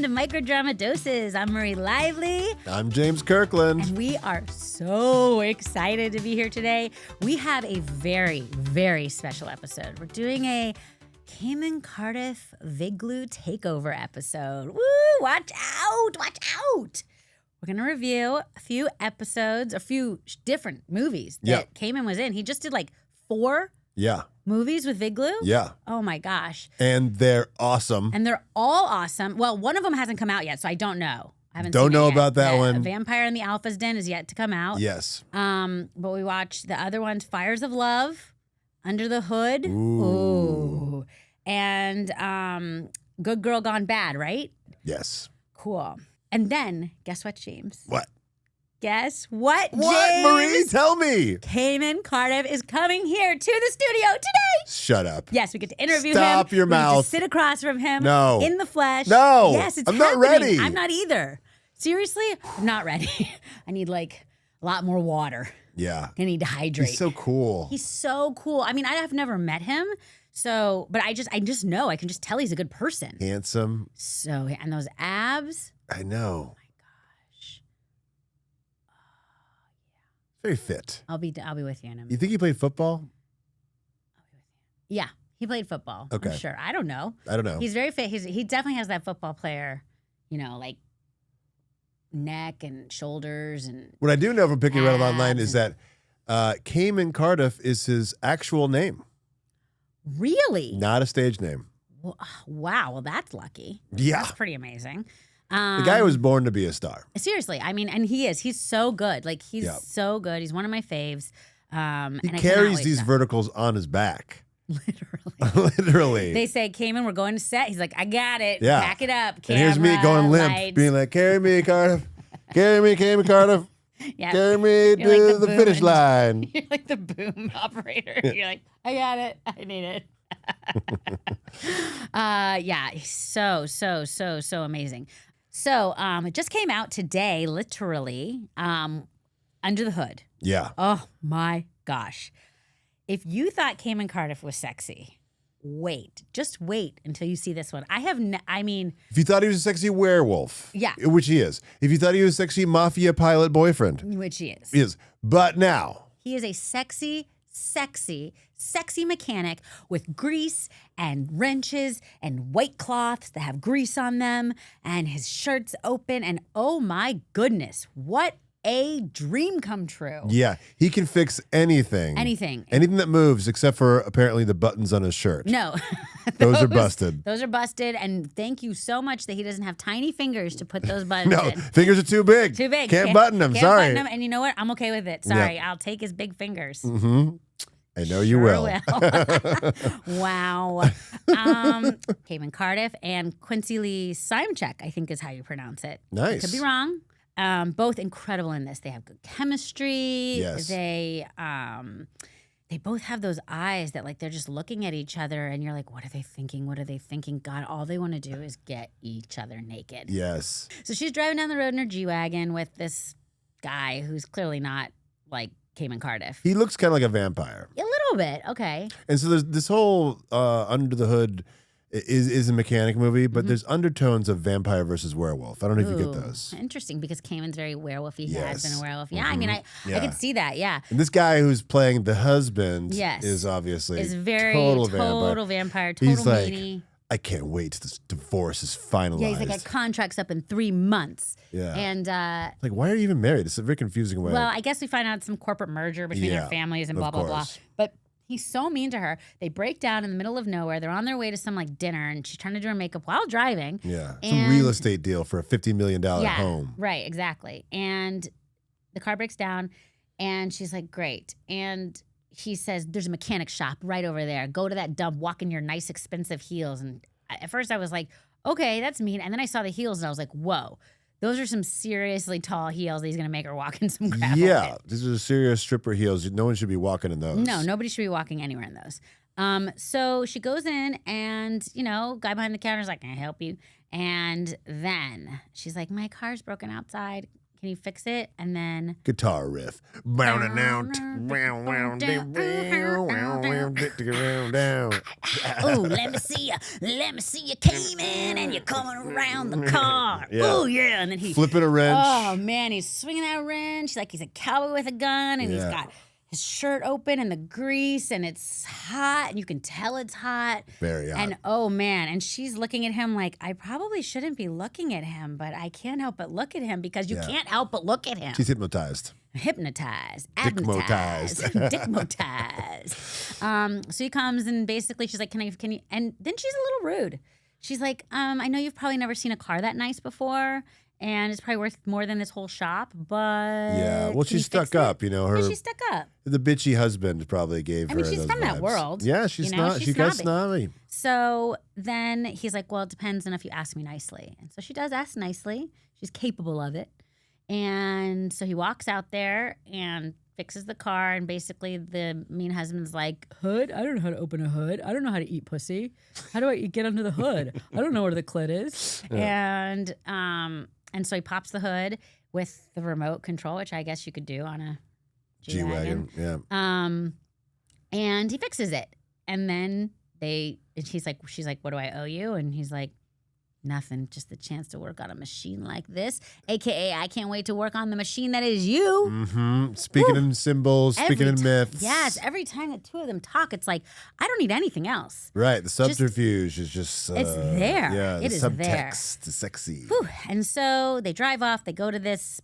to Microdrama Doses. I'm Marie Lively. I'm James Kirkland. And we are so excited to be here today. We have a very, very special episode. We're doing a Cayman Cardiff Vigloo takeover episode. Woo! Watch out! Watch out! We're going to review a few episodes, a few different movies that Cayman was in. He just did like 4 movies with Vigloo. Yeah. Oh my gosh. And they're awesome. And they're all awesome. Well, one of them hasn't come out yet, so I don't know. I haven't Don't seen know it yet. about that one. Vampire in the Alpha's Den is yet to come out. Yes. But we watched the other ones, Fires of Love, Under the Hood. Ooh. And Good Girl Gone Bad, right? Yes. Cool. And then, guess what, James? What? Guess what, James? What, Marie? Tell me. Cayman Cardiff is coming here to the studio today. Shut up. Yes, we get to interview him. Stop your we get mouth. to sit across from him. No. In the flesh. No. Yes, it's I'm not happening. ready. I'm not either. Seriously, I'm not ready. I need like a lot more water. Yeah. I need to hydrate. He's so cool. He's so cool. I mean, I have never met him, so but I just know. I can just tell he's a good person. Handsome. So and those abs. I know. Gosh. Very fit. I'll be with you in a minute. You think he played football? Yeah, he played football. Okay. I'm sure. I don't know. I don't know. He's very fit. He definitely has that football player, like neck and shoulders and. What I do know from picking around online is abs that Cayman Cardiff is his actual name. Really? Not a stage name. Wow. Well, that's lucky. Yeah. That's pretty amazing. The guy was born to be a star. Seriously. I mean, and he is. He's so good. Like, he's Yeah. so good. He's one of my faves. He And I cannot carries wait these to- verticals on his back. Literally. Literally. They say, Cayman, we're going to set. He's like, I got it. Yeah. Pack it up. And here's me Camera, going limp, lights. being like, carry me, Cardiff. Carry me, Cayman Cardiff. Yeah. Carry me You're like to the finish boom. line. You're like the boom operator. You're like, I got it. I need it. Yeah, he's so amazing. So it just came out today, literally, Under the Hood. Yeah. Oh my gosh. If you thought Cayman Cardiff was sexy, just wait until you see this one. If you thought he was a sexy werewolf, Yeah. which he is. If you thought he was a sexy mafia pilot boyfriend, which he is. he is. But now, He is a sexy mechanic with grease and wrenches and white cloths that have grease on them, and his shirt's open, and oh my goodness, what a dream come true. yeah, he can fix anything. Anything. Anything that moves, except for apparently the buttons on his shirt. No. Those are busted. Those are busted, and thank you so much that he doesn't have tiny fingers to put those buttons No, in. fingers are too big. Too big. Can't button them. Can't Sorry. button them, and you know what? I'm okay with it. Sorry, I'll take his big fingers. Mm-hmm. I know you Sure will. Wow. Cayman Cardiff and Quincy Lee Simchek, I think is how you pronounce it. Nice. Could be wrong. Both incredible in this. They have good chemistry. Yes. They both have those eyes that like they're just looking at each other and you're like, what are they thinking? What are they thinking? God, all they want to do is get each other naked. Yes. So she's driving down the road in her G-Wagon with this guy who's clearly not like Cayman Cardiff. He looks kind of like a vampire. A little bit, okay. And so there's this whole Under the Hood is a mechanic movie, but there's undertones of vampire versus werewolf. I don't know if you get those. Interesting, because Cayman's very werewolfy. He has Yes. been a werewolf. Yeah, I mean, I could see that, yeah. And this guy who's playing the husband Yes. is obviously Is very total vampire, total He's like, meanie. I can't wait till this divorce is finalized. Yeah, he's like, our contract's up in 3 months. Yeah. And, Like, why are you even married? It's a very confusing way. well, I guess we find out some corporate merger between Yeah, their families and of blah, blah, blah. course. But he's so mean to her. They break down in the middle of nowhere. They're on their way to some, like, dinner, and she's trying to do her makeup while driving. yeah. Some And- real estate deal for a $50 million home. Right, exactly. And the car breaks down, and she's like, great. And he says, there's a mechanic shop right over there. Go to that dump, walk in your nice, expensive heels. And at first I was like, okay, that's mean. And then I saw the heels, and I was like, whoa. Those are some seriously tall heels that he's going to make her walk in some gravel Yeah. pit. These are serious stripper heels. No one should be walking in those. No, nobody should be walking anywhere in those. So she goes in and, guy behind the counter is like, can I help you? And then she's like, my car's broken outside. can you fix it? And then Guitar riff. oh, let me see you Cayman, and you're coming around the car. Yeah. Oh yeah, and then he Flipping a wrench. Oh man, he's swinging that wrench like he's a cowboy with a gun, and he's got his shirt open and the grease, and it's hot, and you can tell it's hot. Very hot. And oh man, and she's looking at him like, I probably shouldn't be looking at him, but I can't help but look at him because you can't help but look at him. She's hypnotized. Hypnotized, Dickmotized. dickmotized. So he comes and basically she's like, can you? And then she's a little rude. She's like, I know you've probably never seen a car that nice before, and it's probably worth more than this whole shop, but Yeah, well, she's stuck up, you know. Yeah, she's stuck up. The bitchy husband probably gave her. I mean, she's those from that vibes. world. Yeah, she's you know? not. She's She got snobby. snobby. So then he's like, well, it depends on if you ask me nicely. And so she does ask nicely. She's capable of it. And so he walks out there and fixes the car. And basically the mean husband's like, hood? I don't know how to open a hood. I don't know how to eat pussy. How do I get under the hood? I don't know where the clit is. Yeah. And so he pops the hood with the remote control, which I guess you could do on a G-Wagon. Yeah. And he fixes it. And then she's like, what do I owe you? And he's like, nothing, just the chance to work on a machine like this, AKA I can't wait to work on the machine that is you. Mm-hmm. Speaking in symbols, speaking in myths. Yes, every time the two of them talk, it's like, I don't need anything else. Right, the subterfuge is just... it's there. Yeah, it the is subtext, the sexy. Whew. And so they drive off, they go to this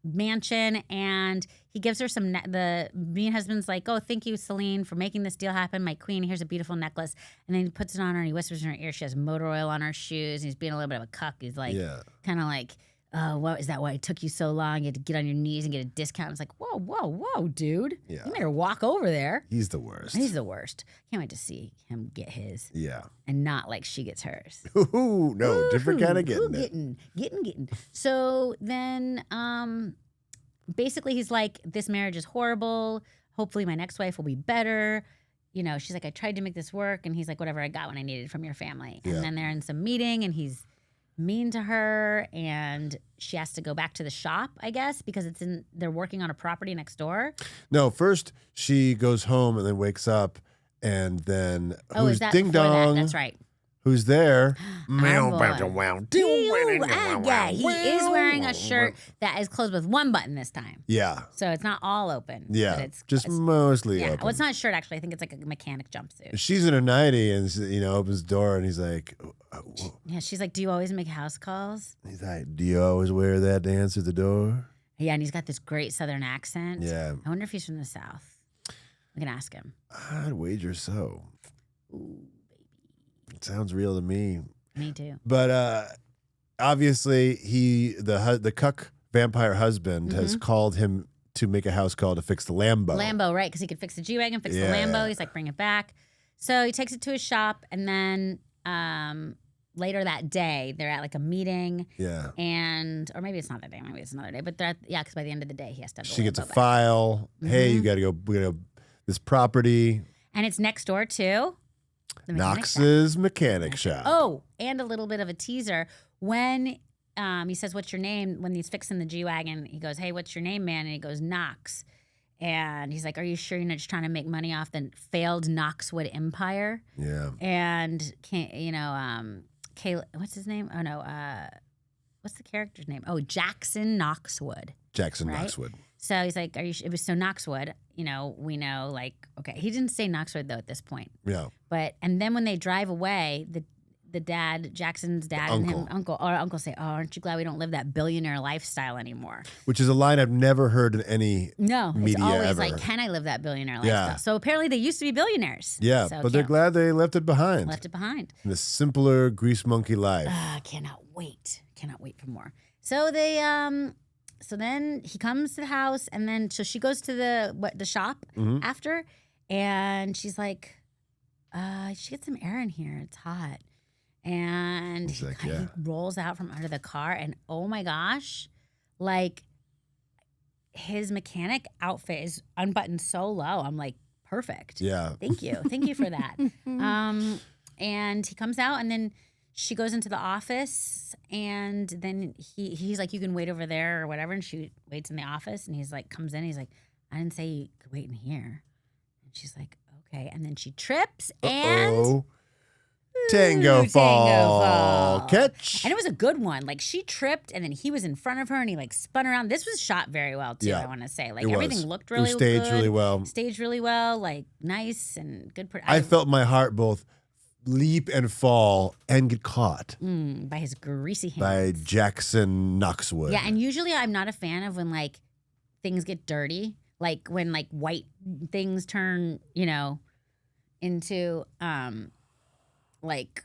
mansion, and he gives her some the mean husband's like, oh, thank you, Celine, for making this deal happen, my queen. Here's a beautiful necklace. And then he puts it on her and he whispers in her ear. She has motor oil on her shoes, and he's being a little bit of a cuck. He's like, kind of like, oh, what is that why it took you so long? You had to get on your knees and get a discount. It's like, whoa, dude. You made her walk over there. He's the worst. Can't wait to see him get his. Yeah. And not like she gets hers. Ooh, no, different kind of getting. Getting. So then basically he's like, this marriage is horrible. Hopefully my next wife will be better. You know, she's like, I tried to make this work. And he's like, whatever, I got what I needed from your family. And then they're in some meeting and he's mean to her, and she has to go back to the shop, I guess, because they're working on a property next door. No, first she goes home and then wakes up, and then who's ding dong? That's right. Who's there? Yeah, he is wearing a shirt that is closed with one button this time. Yeah. So it's not all open. Yeah. But it's just mostly open. Well, it's not a shirt, actually. I think it's like a mechanic jumpsuit. She's in her 90 and, opens the door, and he's like, yeah, she's like, do you always make house calls? He's like, do you always wear that to answer the door? Yeah, and he's got this great Southern accent. Yeah. I wonder if he's from the South. We can ask him. I'd wager so. Ooh. It sounds real to me. Me too. But obviously, the cuck vampire husband has called him to make a house call to fix the Lambo. Lambo, right? Because he could fix the G-Wagon, fix the Lambo. He's like, bring it back. So he takes it to his shop, and then later that day, they're at like a meeting. Yeah. Or maybe it's not that day. Maybe it's another day. But because by the end of the day, he has to have the She gets a Lambo back. file. Hey, you got to go this property. And it's next door to Knox's mechanic shop. Oh, and a little bit of a teaser. When he says, what's your name? When he's fixing the G-Wagon, he goes, hey, what's your name, man? And he goes, Knox. And he's like, are you sure you're not just trying to make money off the failed Knoxwood empire? Yeah. And, what's his name? Oh, no. What's the character's name? Oh, Jackson Knoxwood. Knoxwood. So he's like, it was so Knoxwood, we know, like, okay. He didn't say Knoxwood, though, at this point. Yeah. And then when they drive away, the dad, Jackson's dad, and him, uncle say, oh, aren't you glad we don't live that billionaire lifestyle anymore? Which is a line I've never heard in any media it's always ever. like, can I live that billionaire lifestyle? So apparently they used to be billionaires. Yeah, so but they're glad they left it behind. In the simpler grease monkey life. Cannot wait for more. So they so then he comes to the house, and then so she goes to the shop after, and she's like, she gets some air in here. It's hot. And he rolls out from under the car, and oh my gosh, like his mechanic outfit is unbuttoned so low. I'm like, perfect. Yeah. Thank you for that. And he comes out, and then she goes into the office, and then he's like, you can wait over there or whatever. And she waits in the office, and he's like, comes in. He's like, I didn't say you could wait in here. And she's like, okay. And then she trips and Tango fall. Catch. And it was a good one. Like she tripped, and then he was in front of her, and he like spun around. This was shot very well too. Yeah, I want to say, like it everything was. looked really it was good. staged really well. Staged really well. Like nice and good. I felt my heart both leap and fall and get caught by his greasy hands. by Jackson Knoxwood. Yeah, and usually I'm not a fan of when like things get dirty, like when like white things turn, into like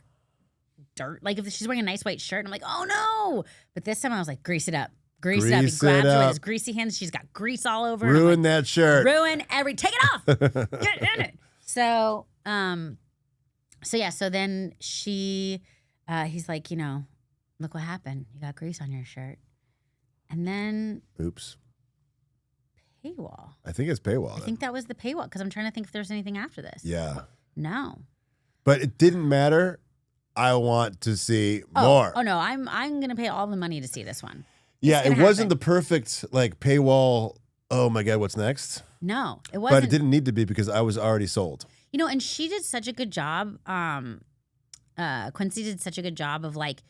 dirt. Like if she's wearing a nice white shirt, I'm like, oh no! But this time I was like, grease it up. Grease it up. He grabs her with his greasy hands. She's got grease all over. Ruin that shirt. Ruin take it off. Get in it. So then he's like, look what happened. You got grease on your shirt. And then oops. Paywall. I think it's paywall. I think that was the paywall because I'm trying to think if there's anything after this. Yeah. No. But it didn't matter. I want to see more. Oh no, I'm gonna pay all the money to see this one. Yeah, it wasn't the perfect like paywall. Oh my God, what's next? No, it wasn't. But it didn't need to be because I was already sold. And she did such a good job. Quincy did such a good job of like,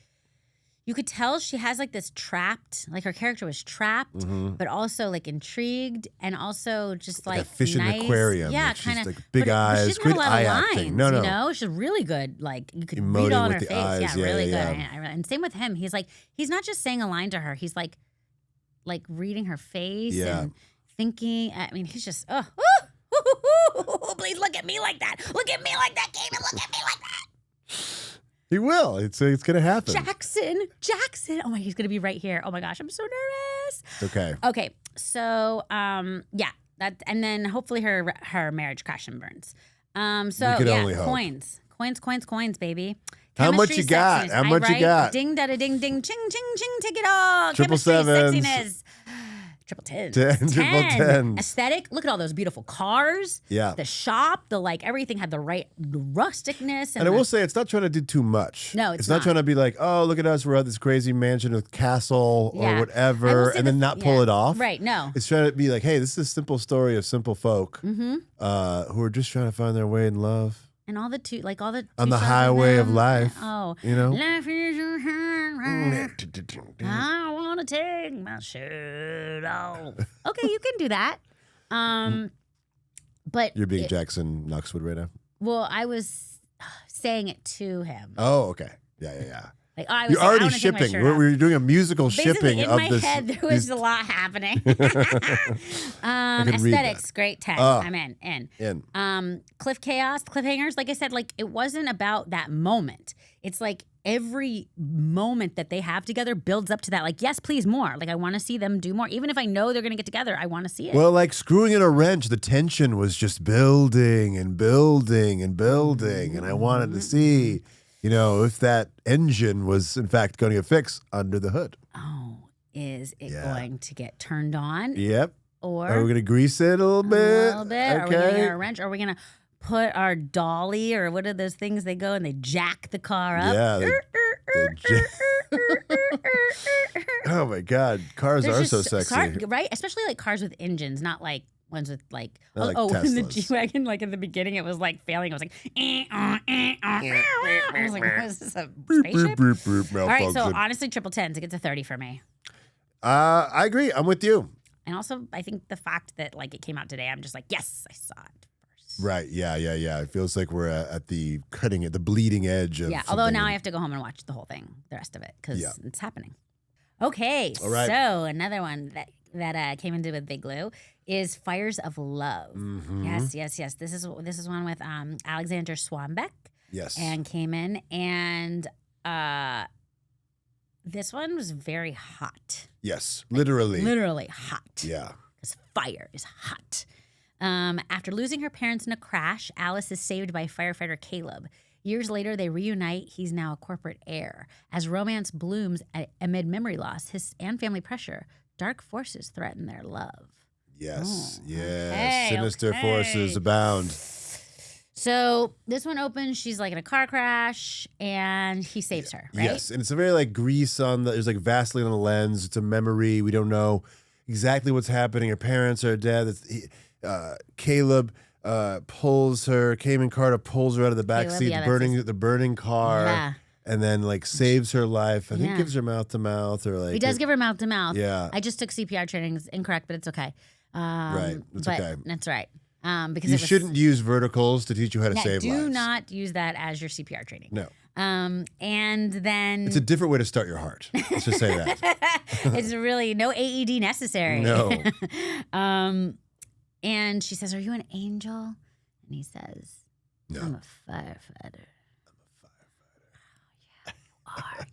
you could tell she has like this trapped, like her character was trapped, but also like intrigued and also just like a fish nice. in an aquarium. Yeah, like kind of like big eyes, she's got a lot eye of lines, acting. No. She's really good. Like you could Emoting read on with her the face. eyes. Yeah, really yeah. good. And same with him. He's like, he's not just saying a line to her. He's like reading her face and thinking. I mean, he's just please look at me like that. Look at me like that, Cayman. Look at me like that. He will. It's going to happen. Jackson. Oh my, he's going to be right here. Oh my gosh, I'm so nervous. Okay. So, yeah, that, and then hopefully her marriage crash and burns. So we could yeah, only hope. coins, baby. How much Chemistry, you got? sexiness. How much you got? Ding, da, da, ding, ding, ching, ching, ching, take it all. Triple Chemistry, sevens. sexiness. Triple tens. Triple tens. Aesthetic. Look at all those beautiful cars. Yeah. The shop, everything had the right rusticness. And I will say, it's not trying to do too much. No, it's not not. trying to be like, oh, look at us, we're at this crazy mansion with castle or whatever, and then not pull it off. Right, no. It's trying to be like, hey, this is a simple story of simple folk who are just trying to find their way in love. And all the on the highway of life. Oh, life is a highway. I want to take my shirt off. Okay, you can do that. But You're being Jackson Knoxwood right now? Well, I was saying it to him. Oh, okay. Yeah. Like, I was You're saying, already I wanna take my shipping. shirt off. We're doing a musical Basically, shipping in of my this. head, there was a lot happening. can read Aesthetics, that. great 10. I'm in. In. Cliffhangers. Like I said, like it wasn't about that moment. It's like every moment that they have together builds up to that. Like, yes, please, more. Like I want to see them do more. Even if I know they're going to get together, I want to see it. Well, like screwing in a wrench, the tension was just building and building and building. And I wanted to see, if that engine was in fact going to get fixed under the hood. Oh, is it going to get turned on? Yep. Or are we going to grease it a little bit? A little bit. Okay. Are we going to get a wrench? Are we going to put our dolly, or what are those things they go and they jack the car up? Yeah. Oh my God. Cars are so sexy. Right? Especially like cars with engines, not like ones with like, Not like in the Teslas. G-Wagon, like in the beginning, it was like failing. It was like, I was like, what is this, a spaceship? All right, so honestly, triple tens, it gets a 30 for me. I agree. I'm with you. And also, I think the fact that like it came out today, I'm just like, yes, I saw it first. Right. Yeah. It feels like we're at the bleeding edge of although now something. I have to go home and watch the whole thing, the rest of it, because it's happening. Okay, All right. So another one that came into with Vigloo is Fires of Love. Mm-hmm. Yes. This is one with Alexander Swanbeck. Yes. And Cayman, and this one was very hot. Yes. Literally hot. Yeah. Because fire is hot. After losing her parents in a crash, Alice is saved by firefighter Caleb. Years later, they reunite. He's now a corporate heir. As romance blooms amid memory loss and family pressure, dark forces threaten their love. Yes. Oh, yes. okay, Sinister okay. forces abound. So this one opens. She's like in a car crash, and he saves her. Right? Yes, and it's a very like grease on the. There's like Vaseline on the lens. It's a memory. We don't know exactly what's happening. Her parents are dead. Caleb pulls her. Cayman Cardiff pulls her out of the backseat, the burning car. Yeah. And then like saves her life. I think gives her mouth to mouth or like. He does give her mouth to mouth. Yeah. I just took CPR training. It's incorrect, but it's okay. Right. It's okay. That's right. Because you shouldn't use verticals to teach you how to save lives. Do not use that as your CPR training. No. And then it's a different way to start your heart. Let's just say that. It's really no AED necessary. No. And she says, "Are you an angel?" And he says, "No, I'm a firefighter."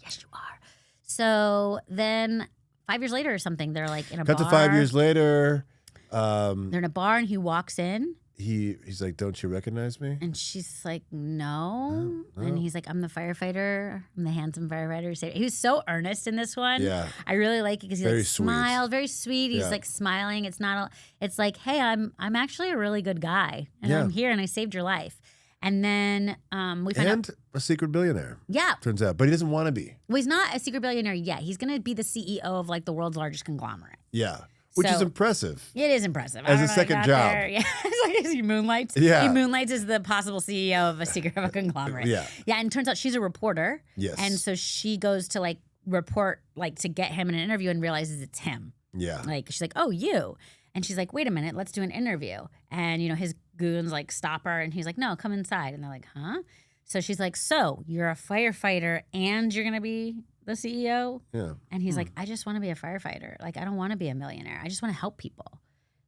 Yes, you are. So then 5 years later or something, they're like in a bar. Cut to 5 years later. They're in a bar and he walks in. He's like, "Don't you recognize me?" And she's like, no. And he's like, "I'm the firefighter. I'm the handsome firefighter." He was so earnest in this one. Yeah. I really like it because he Very like smiled, sweet. very sweet. He's like smiling. It's not. It's like, "Hey, I'm actually a really good guy, and I'm here, and I saved your life." And then we find out a secret billionaire. Yeah. Turns out, but he doesn't want to be. Well, he's not a secret billionaire yet. He's going to be the CEO of like the world's largest conglomerate. Yeah. Which is impressive. It is impressive. As a second job. Yeah. It's like he moonlights. Yeah. He moonlights as the possible CEO of a conglomerate. Yeah. Yeah. And it turns out she's a reporter. Yes. And so she goes to like report, like to get him in an interview and realizes it's him. Yeah. Like she's like, "Oh, you." And she's like, "Wait a minute, let's do an interview." And, his goons like stop her and he's like, "No, come inside." And they're like, "Huh?" So she's like, "So you're a firefighter and you're going to be the CEO?" Yeah. And he's like, "I just want to be a firefighter. Like, I don't want to be a millionaire. I just want to help people."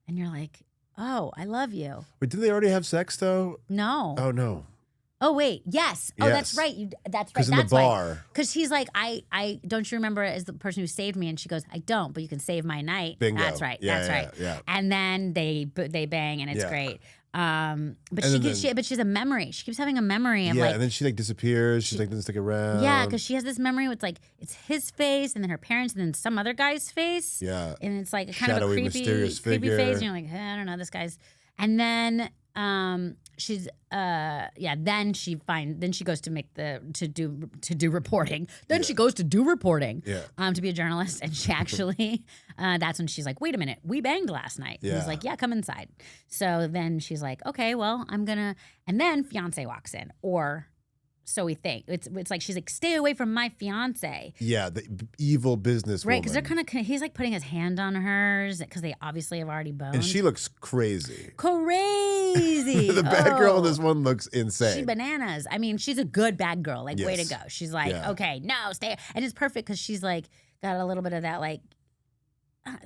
And you're like, "Oh, I love you." Wait, did they already have sex though? No. Oh, no. Oh, wait. Yes. Oh, that's right. That's right. Because in the bar. Because he's like, I don't you remember as the person who saved me? And she goes, "I don't, but you can save my night." Bingo. That's right. Yeah, that's right. Yeah. And then they bang and it's great. But she has a memory. She keeps having a memory of and then she like disappears. She's like doesn't stick around. Yeah, because she has this memory with like it's his face and then her parents and then some other guy's face. Yeah. And it's like kind of a Shadowy, creepy mysterious figure. face. And you're like, I don't know, this guy's. And then she's then she goes to do reporting. Then she goes to do reporting. Yeah. To be a journalist. And she actually that's when she's like, "Wait a minute, we banged last night." Yeah. And he's like, "Yeah, come inside." So then she's like, "Okay, well, I'm gonna," and then fiance walks in, or so we think. It's like she's like, "Stay away from my fiance." Yeah, the evil businesswoman. Right, because they're he's like putting his hand on hers because they obviously have already boned. And she looks crazy. Crazy. The bad girl in this one looks insane. She's bananas. I mean, she's a good bad girl. Like, way to go. She's like, "Okay, no, stay." And it's perfect because she's like got a little bit of that like,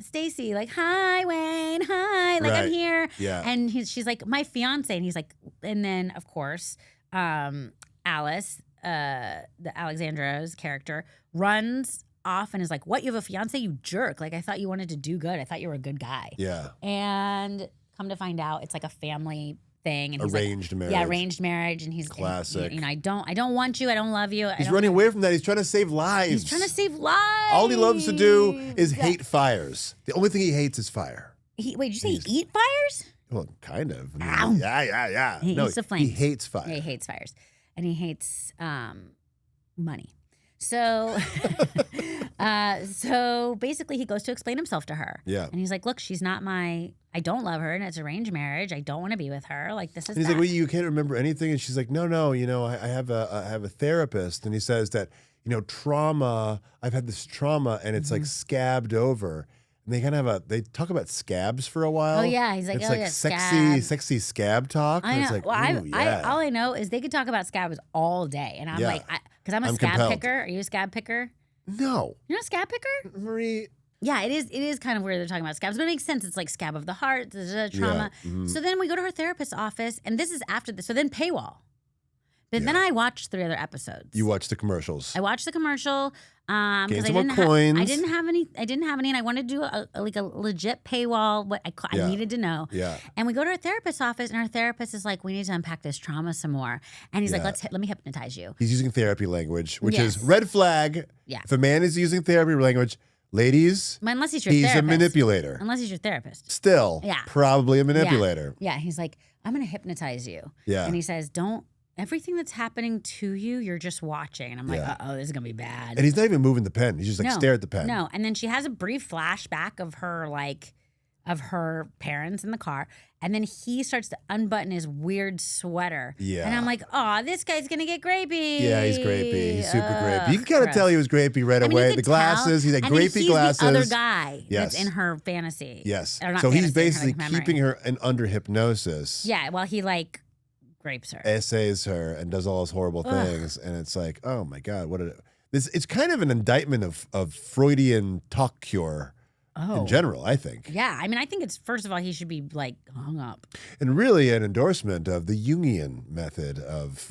Stacy, like, "Hi, Wayne, hi, like I'm here." Yeah. And she's like, "My fiance," and he's like, and then of course, Alice, the Alexandra's character, runs off and is like, "What? You have a fiance? You jerk! Like I thought you wanted to do good. I thought you were a good guy." Yeah. And come to find out, it's like a family thing, and he's arranged marriage. Yeah, arranged marriage, and he's classic. I don't want you. I don't love you. He's running away from that. He's trying to save lives. He's trying to save lives. All he loves to do is hate fires. The only thing he hates is fire. Wait, did you say he eat fires? Well, kind of. Ow. Yeah. He hates the flames. He hates fire. Yeah, he hates fires, and he hates money. So, so basically, he goes to explain himself to her. Yeah. And he's like, "Look, she's not I don't love her, and it's arranged marriage. I don't want to be with her. Like this is." And he's like, "Well, you can't remember anything," and she's like, "No, I have a therapist," and he says that trauma. I've had this trauma, and it's like scabbed over. And they kind of they talk about scabs for a while. Oh yeah, he's like, it's "Oh like yeah, sexy scab talk. I know. It's like, well, all I know is they could talk about scabs all day, and I'm like, because I'm a scab compelled. picker. Are you a scab picker? No, You're not a scab picker, Marie. Yeah, it is. It is kind of weird they're talking about scabs, but it makes sense. It's like scab of the heart, trauma. Yeah. Mm-hmm. So then we go to her therapist's office, and this is after this. So then paywall. But then I watched 3 other episodes. You watched the commercials. I watched the commercial because Gained I some didn't more coins. I didn't have any, and I wanted to do a legit paywall. What I needed to know. Yeah. And we go to our therapist's office, and our therapist is like, "We need to unpack this trauma some more." And he's like, let me hypnotize you. He's using therapy language, which Yes. is red flag. Yeah. If a man is using therapy language, Ladies, Unless he's your he's therapist. a manipulator. Unless he's your therapist. Still, Yeah. probably a manipulator. Yeah, he's like, I'm going to hypnotize you. Yeah. And he says, everything that's happening to you, you're just watching. And I'm like, Yeah. uh-oh, this is going to be bad. And he's not even moving the pen. He's just like stare at the pen. No. And then she has a brief flashback of her parents in the car. And then he starts to unbutton his weird sweater. Yeah. And I'm like, oh, this guy's going to get grapey. Yeah, he's grapey. He's super grapey. Ugh, You can kind of gross. tell he was grapey right away. The glasses, he's like And then grapey he's glasses. the other guy Yes. that's in her fantasy. Yes. Or not So he's fantasy, in her, basically memory. keeping her under hypnosis. Yeah, while he grapes her. Essays her and does all those horrible things. And it's like, oh my God, it's kind of an indictment of Freudian talk cure in general, I think. Yeah, I mean, I think it's, first of all, he should be hung up. And really an endorsement of the Jungian method of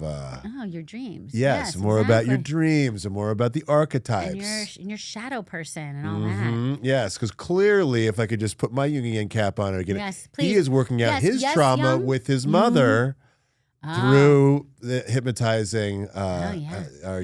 Your dreams. yes, more about your dreams and more about the archetypes. And your shadow person and all that. Yes, because clearly if I could just put my Jungian cap on it again, Yes, please. he is working out his trauma Young. with his mother through the hypnotizing our You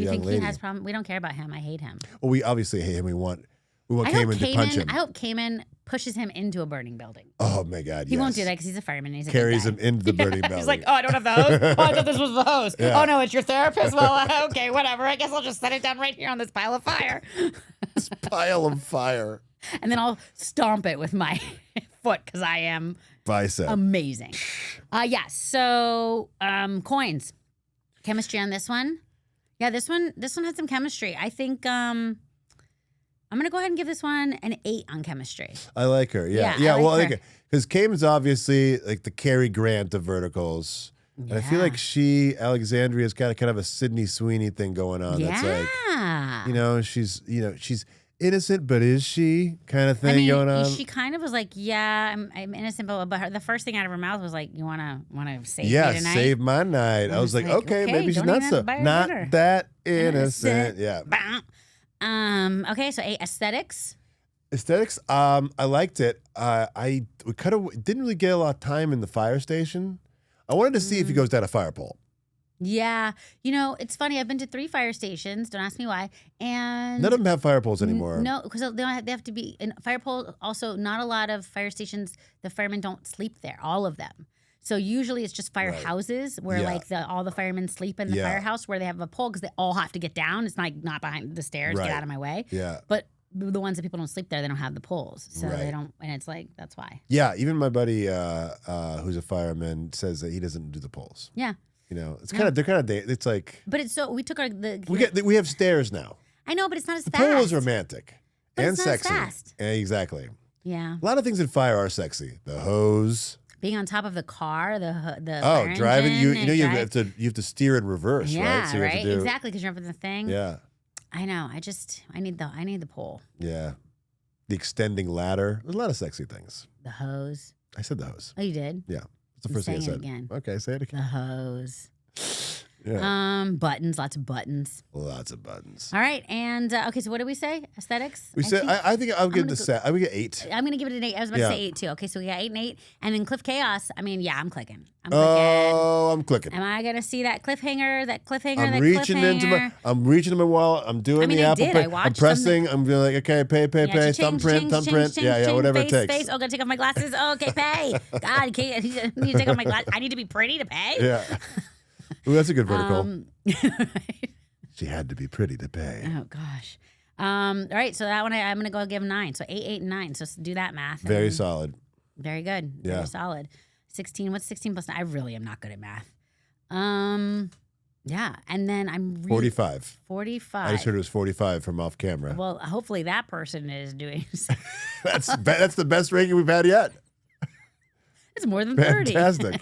young think lady. he has problem? We don't care about him. I hate him. Well, we obviously hate him. We want I Cayman to punch him. hope Cayman pushes him into a burning building. Oh my God, He won't do that because he's a fireman. And he's a good Carries guy. him into the burning building. He's like, oh, I don't have the hose. Oh, I thought this was the hose. Yeah. Oh no, it's your therapist. Well, okay, whatever. I guess I'll just set it down right here on this pile of fire. This pile of fire. And then I'll stomp it with my foot because I am Bicep. amazing. Yes. So coins. Chemistry on this one. Yeah, this one had some chemistry. I think I'm gonna go ahead and give this one an 8 on chemistry. I like her. Yeah. Yeah, I Well, like her. because Cayman's obviously like the Cary Grant of verticals. And I feel like Alexandria's got kind of a Sydney Sweeney thing going on. Yeah. That's like, she's innocent, but is she kind of thing going on? She kind of was like, yeah, I'm innocent, but the first thing out of her mouth was like, you wanna save me Yeah, tonight? save my night. I was like, okay, maybe she's don't not even buy her not dinner. that innocent. Yeah. Okay, so 8 aesthetics. Aesthetics, I liked it. We kind of didn't really get a lot of time in the fire station. I wanted to see if he goes down a fire pole. Yeah, it's funny. I've been to 3 fire stations. Don't ask me why. And None of them have fire poles anymore. No, because they have to be in fire pole. Also, not a lot of fire stations. The firemen don't sleep there. All of them. So usually it's just firehouses where all the firemen sleep in the firehouse where they have a pole because they all have to get down. It's not behind the stairs. Right. Get out of my way. Yeah. But the ones that people don't sleep there, they don't have the poles, so they don't. And it's like that's why. Yeah, even my buddy who's a fireman says that he doesn't do the poles. Yeah. It's kind of they're kind of it's like. But it's so we took We have stairs now. I know, but it's not as The fast. pole is romantic But and it's not as sexy. fast. Exactly. Yeah. A lot of things in fire are sexy. The hose. Being on top of the car, the Oh, fire driving engine, you have to steer in reverse, yeah, right? So you have to do, exactly, because you're up in the thing. Yeah. I know. I need the pole. Yeah. The extending ladder. There's a lot of sexy things. The hose. I said the hose. Oh, you did? Yeah. That's the I'm first thing I saying said. it again. Okay, say it The again. hose. Yeah. Buttons, lots of buttons. Lots of buttons. All right, and okay, so what did we say? Aesthetics? We said I think I'll give gonna the set. I would get 8. I'm gonna give it an 8. I was about to say 8 too. Okay, so we got 8 and 8, and then Cliff Chaos. I mean, yeah, I'm clicking. Oh, I'm clicking. Am I gonna see that cliffhanger? I'm reaching into my wallet. I'm doing the Apple Pay. I'm pressing. I'm being like, okay, pay, thumbprint. Whatever it takes. Face. Oh, gotta take off my glasses. Oh, okay, pay. God, I need to take off my glasses. I need to be pretty to pay. Yeah. Ooh, that's a good vertical. She had to be pretty to pay. Oh gosh. All right, so that one I'm gonna go give 9. So 8, 8, and 9. So do that math. Very solid. Very good. Yeah. Very solid. 16. What's 16 plus 9? I really am not good at math. Yeah, and then I'm 45. 45. I just heard it was 45 from off camera. Well, hopefully that person is doing. That's the best ranking we've had yet. It's more than 30. Fantastic.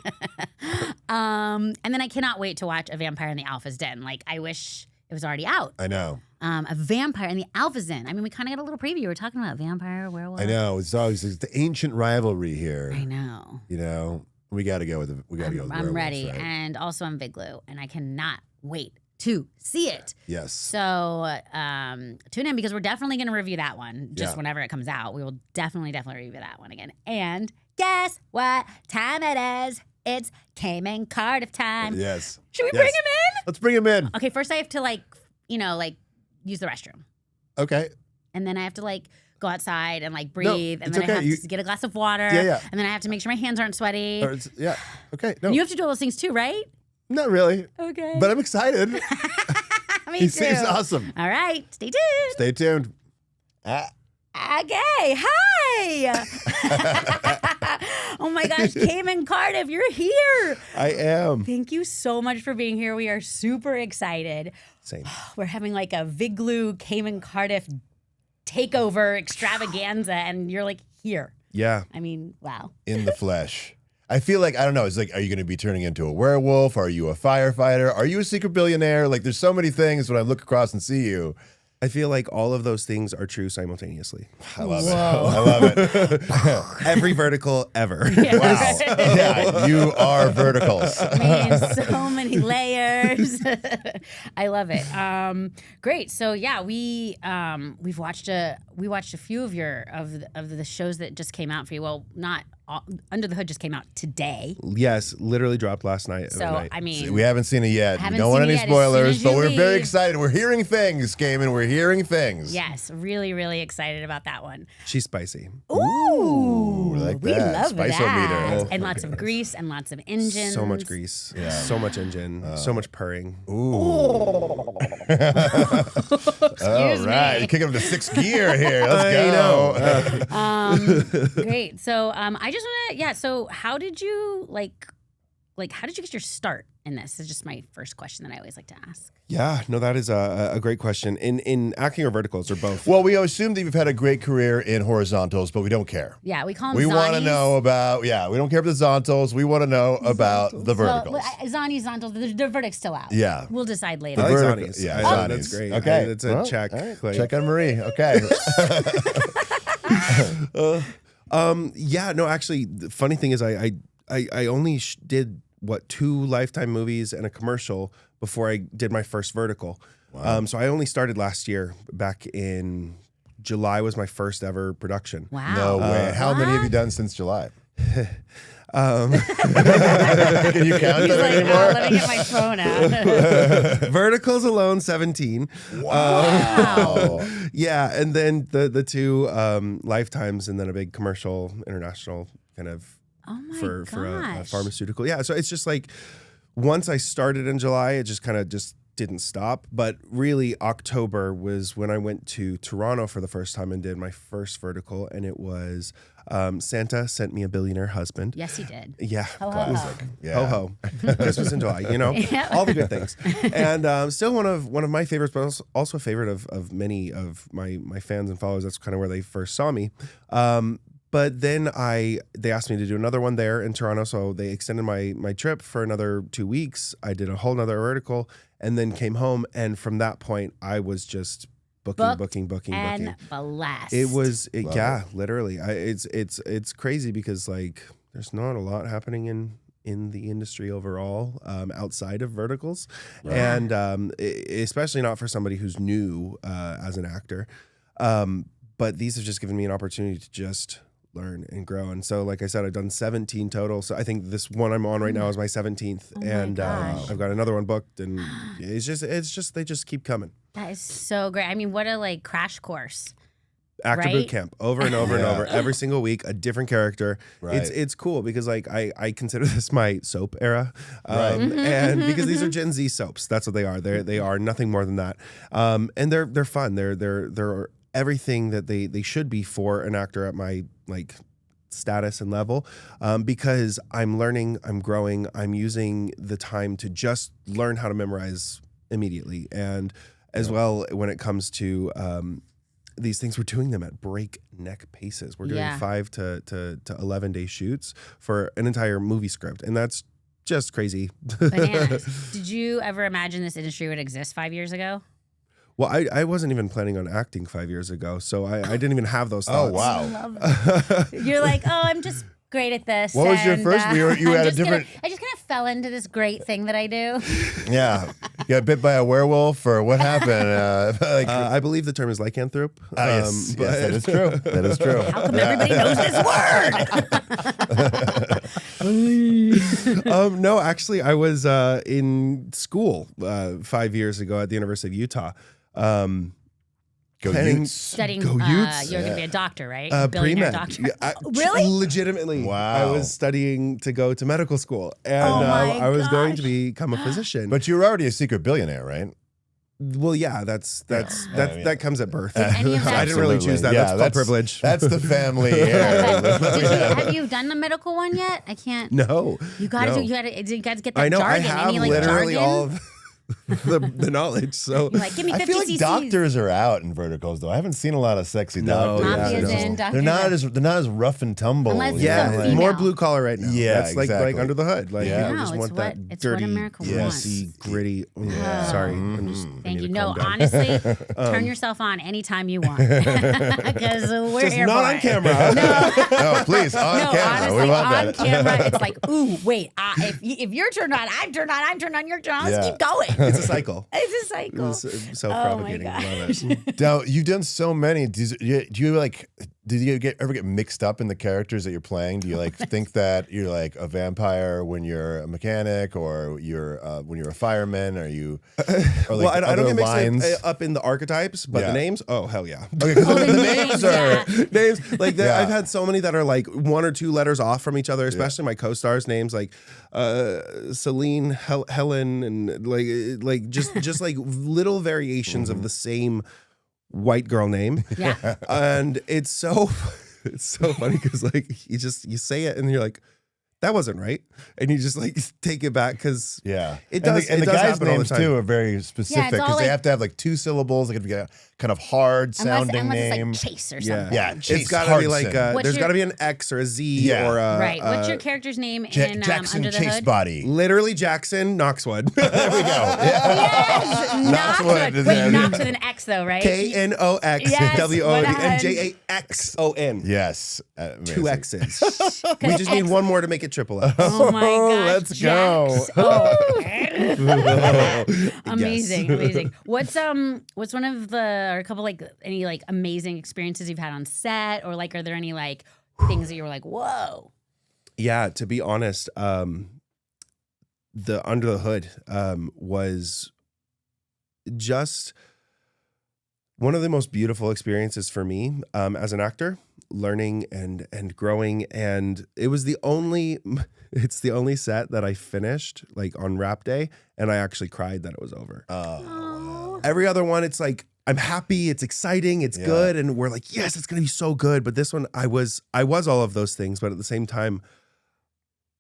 And then I cannot wait to watch A Vampire in the Alpha's Den. Like, I wish it was already out. I know. A Vampire in the Alpha's Den. I mean, we kind of got a little preview. We were talking about vampire, werewolf. I know. It's always the ancient rivalry here. I know. We got to go with the I'm ready. Right? And also I'm Vigloo. And I cannot wait to see it. Yes. So tune in because we're definitely going to review that one just whenever it comes out. We will definitely review that one again. And guess what time it is? It's Cayman Cardiff time. Yes. Should we bring him in? Let's bring him in. Okay, first I have to use the restroom. Okay. and then I have to like go outside and like breathe, and then it's I okay. have to get a glass of water, Yeah. and then I have to make sure my hands aren't sweaty. Yeah. Okay. No, And you have to do all those things too, right? not really. Okay. But I'm excited. Me He too. seems awesome. All right, stay tuned. Stay tuned. Ah. Okay, hi. Oh my gosh, Cayman Cardiff, you're here. I am. Thank you so much for being here. We are super excited. Same. We're having like a Vigloo Cayman Cardiff takeover extravaganza, and you're like here. Yeah. I mean, wow. In the flesh. I feel like, I don't know, it's like, are you going to be turning into a werewolf? Are you a firefighter? Are you a secret billionaire? Like, there's so many things when I look across and see you. I feel like all of those things are true simultaneously. I love it. I love it. Every vertical ever. Wow. Yeah, you are verticals. I mean, so many layers. I love it. Great. So yeah, we've watched a few of the shows that just came out for you. Well, not all, Under the Hood just came out today. Yes, literally dropped last night. So overnight. I mean, We haven't seen it yet. We Haven't don't want seen it any yet. As soon spoilers, as but you we're very leave. excited. We're hearing things, Cayman. We're hearing things. yes, really, really excited about that one. She's spicy. Ooh, I like we that. love Spice-o-meter. that. Oh, And lots of grease and lots of engines. So much grease. So much engine. So much purring. Ooh. Excuse All right. me. Kicking up the sixth gear here. Let's I go. Great. So I just want to, so how did you how did you get your start in this? Is just my first question that I always like to ask. Yeah, no, that is a great question. In acting or verticals or both? Well, we assume that you've had a great career in horizontals, but we don't care. Yeah, we call them We want to Zanies. know about, we don't care about the zontals. We want to know about the verticals. Well, Zanies, Zontals, the verdict's still out. Yeah. We'll decide later. I like vertical- Zanies. yeah, I- Zanies. That's great. Okay. That's a Well, check. all right. Like- Check on Marie. Okay. Yeah, no, actually, the funny thing is I only did, 2 Lifetime movies and a commercial before I did my first vertical. Wow. So I only started last year. Back in July was my first ever production. Wow. No way. How many have you What? done since July? Um, Can you count He's that like, anymore? let me get my phone out. Verticals alone, 17. Wow. Yeah, and then the 2 Lifetimes, and then a big commercial, international kind of Oh my for a gosh. pharmaceutical. Yeah, so it's just like once I started in July, it just kind of just didn't stop. But really, October was when I went to Toronto for the first time and did my first vertical, and it was Santa Sent Me a Billionaire Husband. Yes, he did. Yeah, Ho, ho, ho. Yeah. ho ho. Christmas in July, Yeah. all the good things, and still one of my favorites, but also a favorite of many of my fans and followers. That's kind of where they first saw me. But then they asked me to do another one there in Toronto, so they extended my trip for another 2 weeks. I did a whole nother vertical, and then came home, and from that point, I was just booking. And blessed. It was, Love yeah, literally. It's crazy because like there's not a lot happening in the industry overall outside of verticals, and especially not for somebody who's new as an actor. But these have just given me an opportunity to just learn and grow. And so, like I said, I've done 17 total. So I think this one I'm on right now is my 17th, Oh my and gosh. I've got another one booked. And it's just they just keep coming. That is so great. I mean, what a crash course. Actor Right? boot camp over and over and Yeah. over every single week, a different character. Right. It's cool because like I consider this my soap era, Right. and because these are Gen Z soaps, that's what they are. They are nothing more than that, and they're fun. They're everything that they should be for an actor at my like status and level, because I'm learning, I'm growing, I'm using the time to just learn how to memorize immediately, and as well when it comes to these things, we're doing them at breakneck paces. We're doing Yeah. 5 to 11 day shoots for an entire movie script, and that's just crazy. Bananas. Did you ever imagine this industry would exist 5 years ago? Well, I wasn't even planning on acting 5 years ago, so I didn't even have those Oh, thoughts. wow. I love that. You're like, oh, I'm just great at this. What was your and, first- you I'm had a just gonna- different- I just kind of fell into this great thing that I do. Yeah. You got bit by a werewolf, or what happened? I believe the term is lycanthrope. Yes, that is true. That is true. How come everybody knows this word? No, actually, I was in school 5 years ago at the University of Utah. Go planning- Utes. Studying, Go Utes. you're going to be a doctor, right? Pre-med. Billionaire doctor. Yeah, Really? Legitimately. Wow. I was studying to go to medical school, and Oh my I was going to gosh. become a physician. But you were already a secret billionaire, right? well, yeah, that comes at birth. Did any of that- I didn't really choose that. Yeah, that's called privilege. That's the family heir. Have you done the medical one yet? I can't. No, You got to no. do. You got to get that I know. jargon. I have Any like literally jargon? all of the knowledge. So You're like, give me 50 I feel like cc's. doctors are out in verticals though. I haven't seen a lot of sexy doctors. Mafia's no. in, doctors They're not as rough and tumble. Unless it's yeah, a like- female. more blue collar right now. Yeah, that's like exactly. under the hood. Like Yeah. you No, just it's want that what dirty, America wants. messy, gritty. Yeah. Sorry, I'm just. I Thank need you. to No, calm down. honestly, turn yourself on anytime you want because we're Just here not for on it. camera. No, please on No, camera. honestly, We want on that. camera, it's like, ooh, wait. If you're turned on, I'm turned on. I'm turned on. You're turned on. Let's Yeah. keep going. It's a cycle. It's a cycle. It's self-propagating. Oh my Love gosh. it. Now you've done so many. Do you like? Did you ever get mixed up in the characters that you're playing? Do you like think that you're like a vampire when you're a mechanic, or you're when you're a fireman? Or you? Or like Well, I don't get lines? mixed up in the archetypes, but Yeah. the names, oh hell yeah. Okay, because Oh, the names are. yeah. Names like Yeah. I've had so many that are like one or two letters off from each other, especially my co-stars' names, like Celine, Helen, and like just like little variations of the same white girl name. Yeah. And it's so funny because like you say it and you're like, that wasn't right, and you just like take it back because Yeah, It does- And it the does guys' happen all the names time. too are very specific all because they like- have to have like two syllables. They have to get a kind of hard sounding unless name. it's like Chase or Yeah. something. Yeah, Chase it's got to be like Hardson. What's there's your- got to be an X or a Z Yeah. or a Right. What's your character's name in Jackson Under the Chase Hood? Body. literally Jackson Knoxwood. There we go. Yeah. Yes, Knoxwood is Knoxwood. Wait, in. Knox with an X though, right? KNOX Yes, WOD and 100. JAXON. Yes. Two Amazing. X's. We just need X- one more to make it triple X. Oh my gosh. Let's go. Jax. Oh. Amazing, amazing. What's one of the or a couple like any like amazing experiences you've had on set, or like are there any like things that you were like, whoa? Yeah, to be honest, the Under the Hood was just one of the most beautiful experiences for me as an actor, learning and growing. And it was it's the only set that I finished like on wrap day, and I actually cried that it was over. Oh. Every other one, it's like, I'm happy, it's exciting, it's Yeah. good, and we're like, yes, it's gonna be so good. But this one, I was all of those things, but at the same time,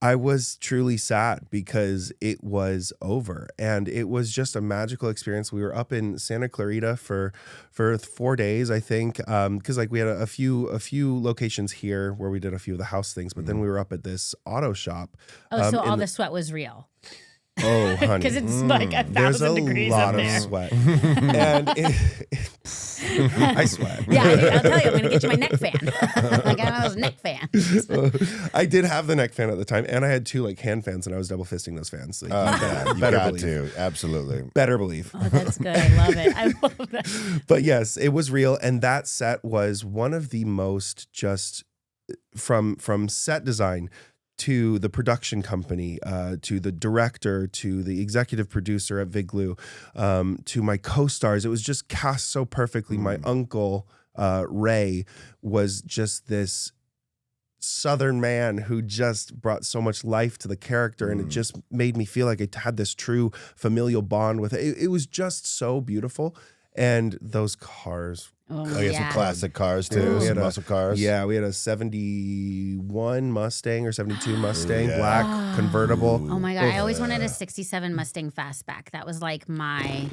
I was truly sad because it was over, and it was just a magical experience. We were up in Santa Clarita for 4 days, I think, because like we had a few locations here where we did a few of the house things, but then we were up at this auto shop. Oh, so in all the sweat was real. Oh, honey. Because it's like There's 1,000 a degrees lot up of there. sweat. And I sweat. Yeah, I'll tell you, I'm gonna get you my neck fan. I got those neck fans. I did have the neck fan at the time, and I had two like hand fans, and I was double fisting those fans. Like, You better got believe. to. Absolutely. Better believe. Oh, that's good. I love it. I love that. But yes, it was real, and that set was one of the most just from set design to the production company, to the director, to the executive producer at Vigloo, to my co-stars. It was just cast so perfectly. My uncle, Ray, was just this Southern man who just brought so much life to the character, and it just made me feel like I had this true familial bond with it. It was just so beautiful. And those cars. Oh, Oh, yeah, some classic cars too. We Some had muscle cars. Yeah, we had a 71 Mustang or 72 Mustang, yeah. black, convertible. Oh my god! I always wanted a '67 Mustang Fastback. That was like my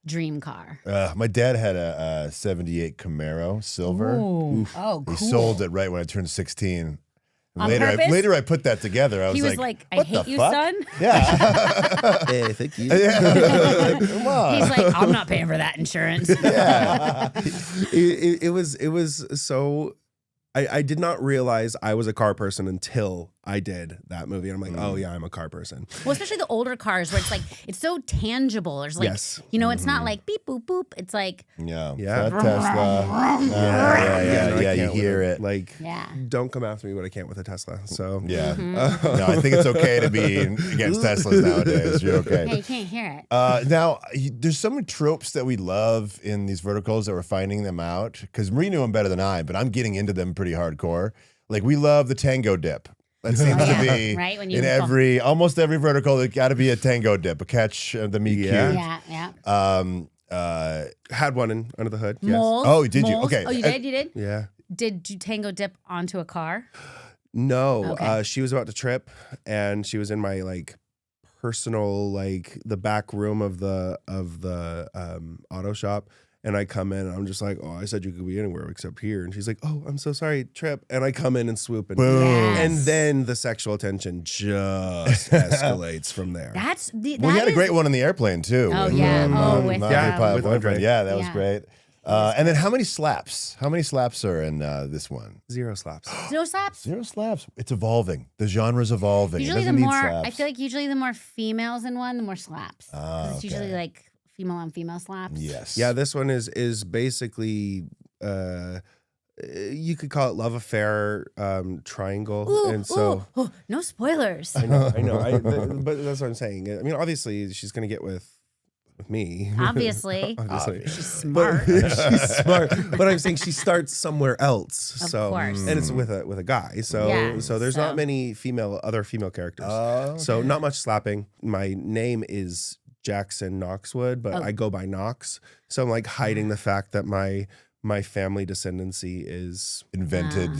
dream car. My dad had a 78 Camaro silver. Ooh. Oh, cool. He sold it right when I turned 16. And On later, purpose? later I put that together. I was He was like, "I what hate the you, fuck?" son." Yeah. Hey, thank you. Like, come on. He's like, "I'm not paying for that insurance." Yeah. It was so. I did not realize I was a car person until I did that movie. And I'm like, oh yeah, I'm a car person. Well, especially the older cars where it's like it's so tangible. There's like Yes. it's not like beep boop boop. It's like Yeah. Yeah. That Tesla. No, I You can't hear with it. Like, Yeah. don't come after me, but I can't with a Tesla. So Yeah. No, I think it's okay to be against Teslas nowadays. You're okay. yeah, you can't hear it. Now, there's so many tropes that we love in these verticals that we're finding them out. Because Marie knew them better than I, but I'm getting into them pretty hardcore. Like, we love the tango dip. That seems to be right? When you in almost every vertical, there's got to be a tango dip, a catch the meat cute. Yeah. had one under the hood. Yes. Moles. Oh, did you? Moles. Okay. Oh, you did? You did? Yeah. Did you tango dip onto a car? No. Okay. She was about to trip, and she was in my like personal the back room of the auto shop. And I come in and I'm just like, oh, I said you could be anywhere except here. And she's like, oh, I'm so sorry, trip. And I come in and swoop and Boom. Yes. and then the sexual tension just escalates from there. Well, you had a great one in the airplane too. Oh, with, yeah. with With, my pilot with boyfriend. Andre. Yeah, that was Yeah. great. And then how many slaps? How many slaps are in this one? 0 slaps. No slaps? 0 slaps. It's evolving. The genre's evolving. Usually it the doesn't need more, slaps. I feel like usually the more females in one, the more slaps. 'Cause it's okay. usually like female on female slaps. Yes. Yeah, this one is basically you could call it love affair triangle. Ooh, and so no spoilers. I know. But that's what I'm saying. I mean, obviously she's gonna get with me. Obviously. Obviously. She's smart. But she's smart. But I'm saying she starts somewhere else. Of So course. and it's with a guy. So Yeah, so there's so- not many other female characters. Oh, So not much slapping. My name is Jackson Knoxwood, but Oh. I go by Knox. So I'm like hiding the fact that my family descendancy is invented.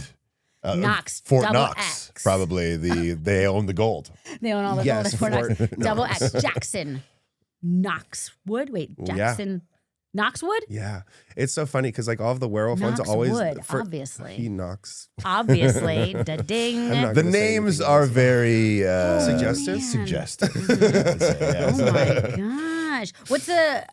Knox, Fort double Knox, X. probably they own the gold. They own all the Yes, gold at Fort Knox. Fort Double Knox. X. Jackson Knoxwood. Wait, Yeah. Jackson Knoxwood? yeah. It's so funny because like all of the werewolf ones Knoxwood, always obviously. he knocks. Obviously. Da ding. I'm not The gonna say names anything are else. very Suggestive? man. Suggestive. Oh my gosh. What's a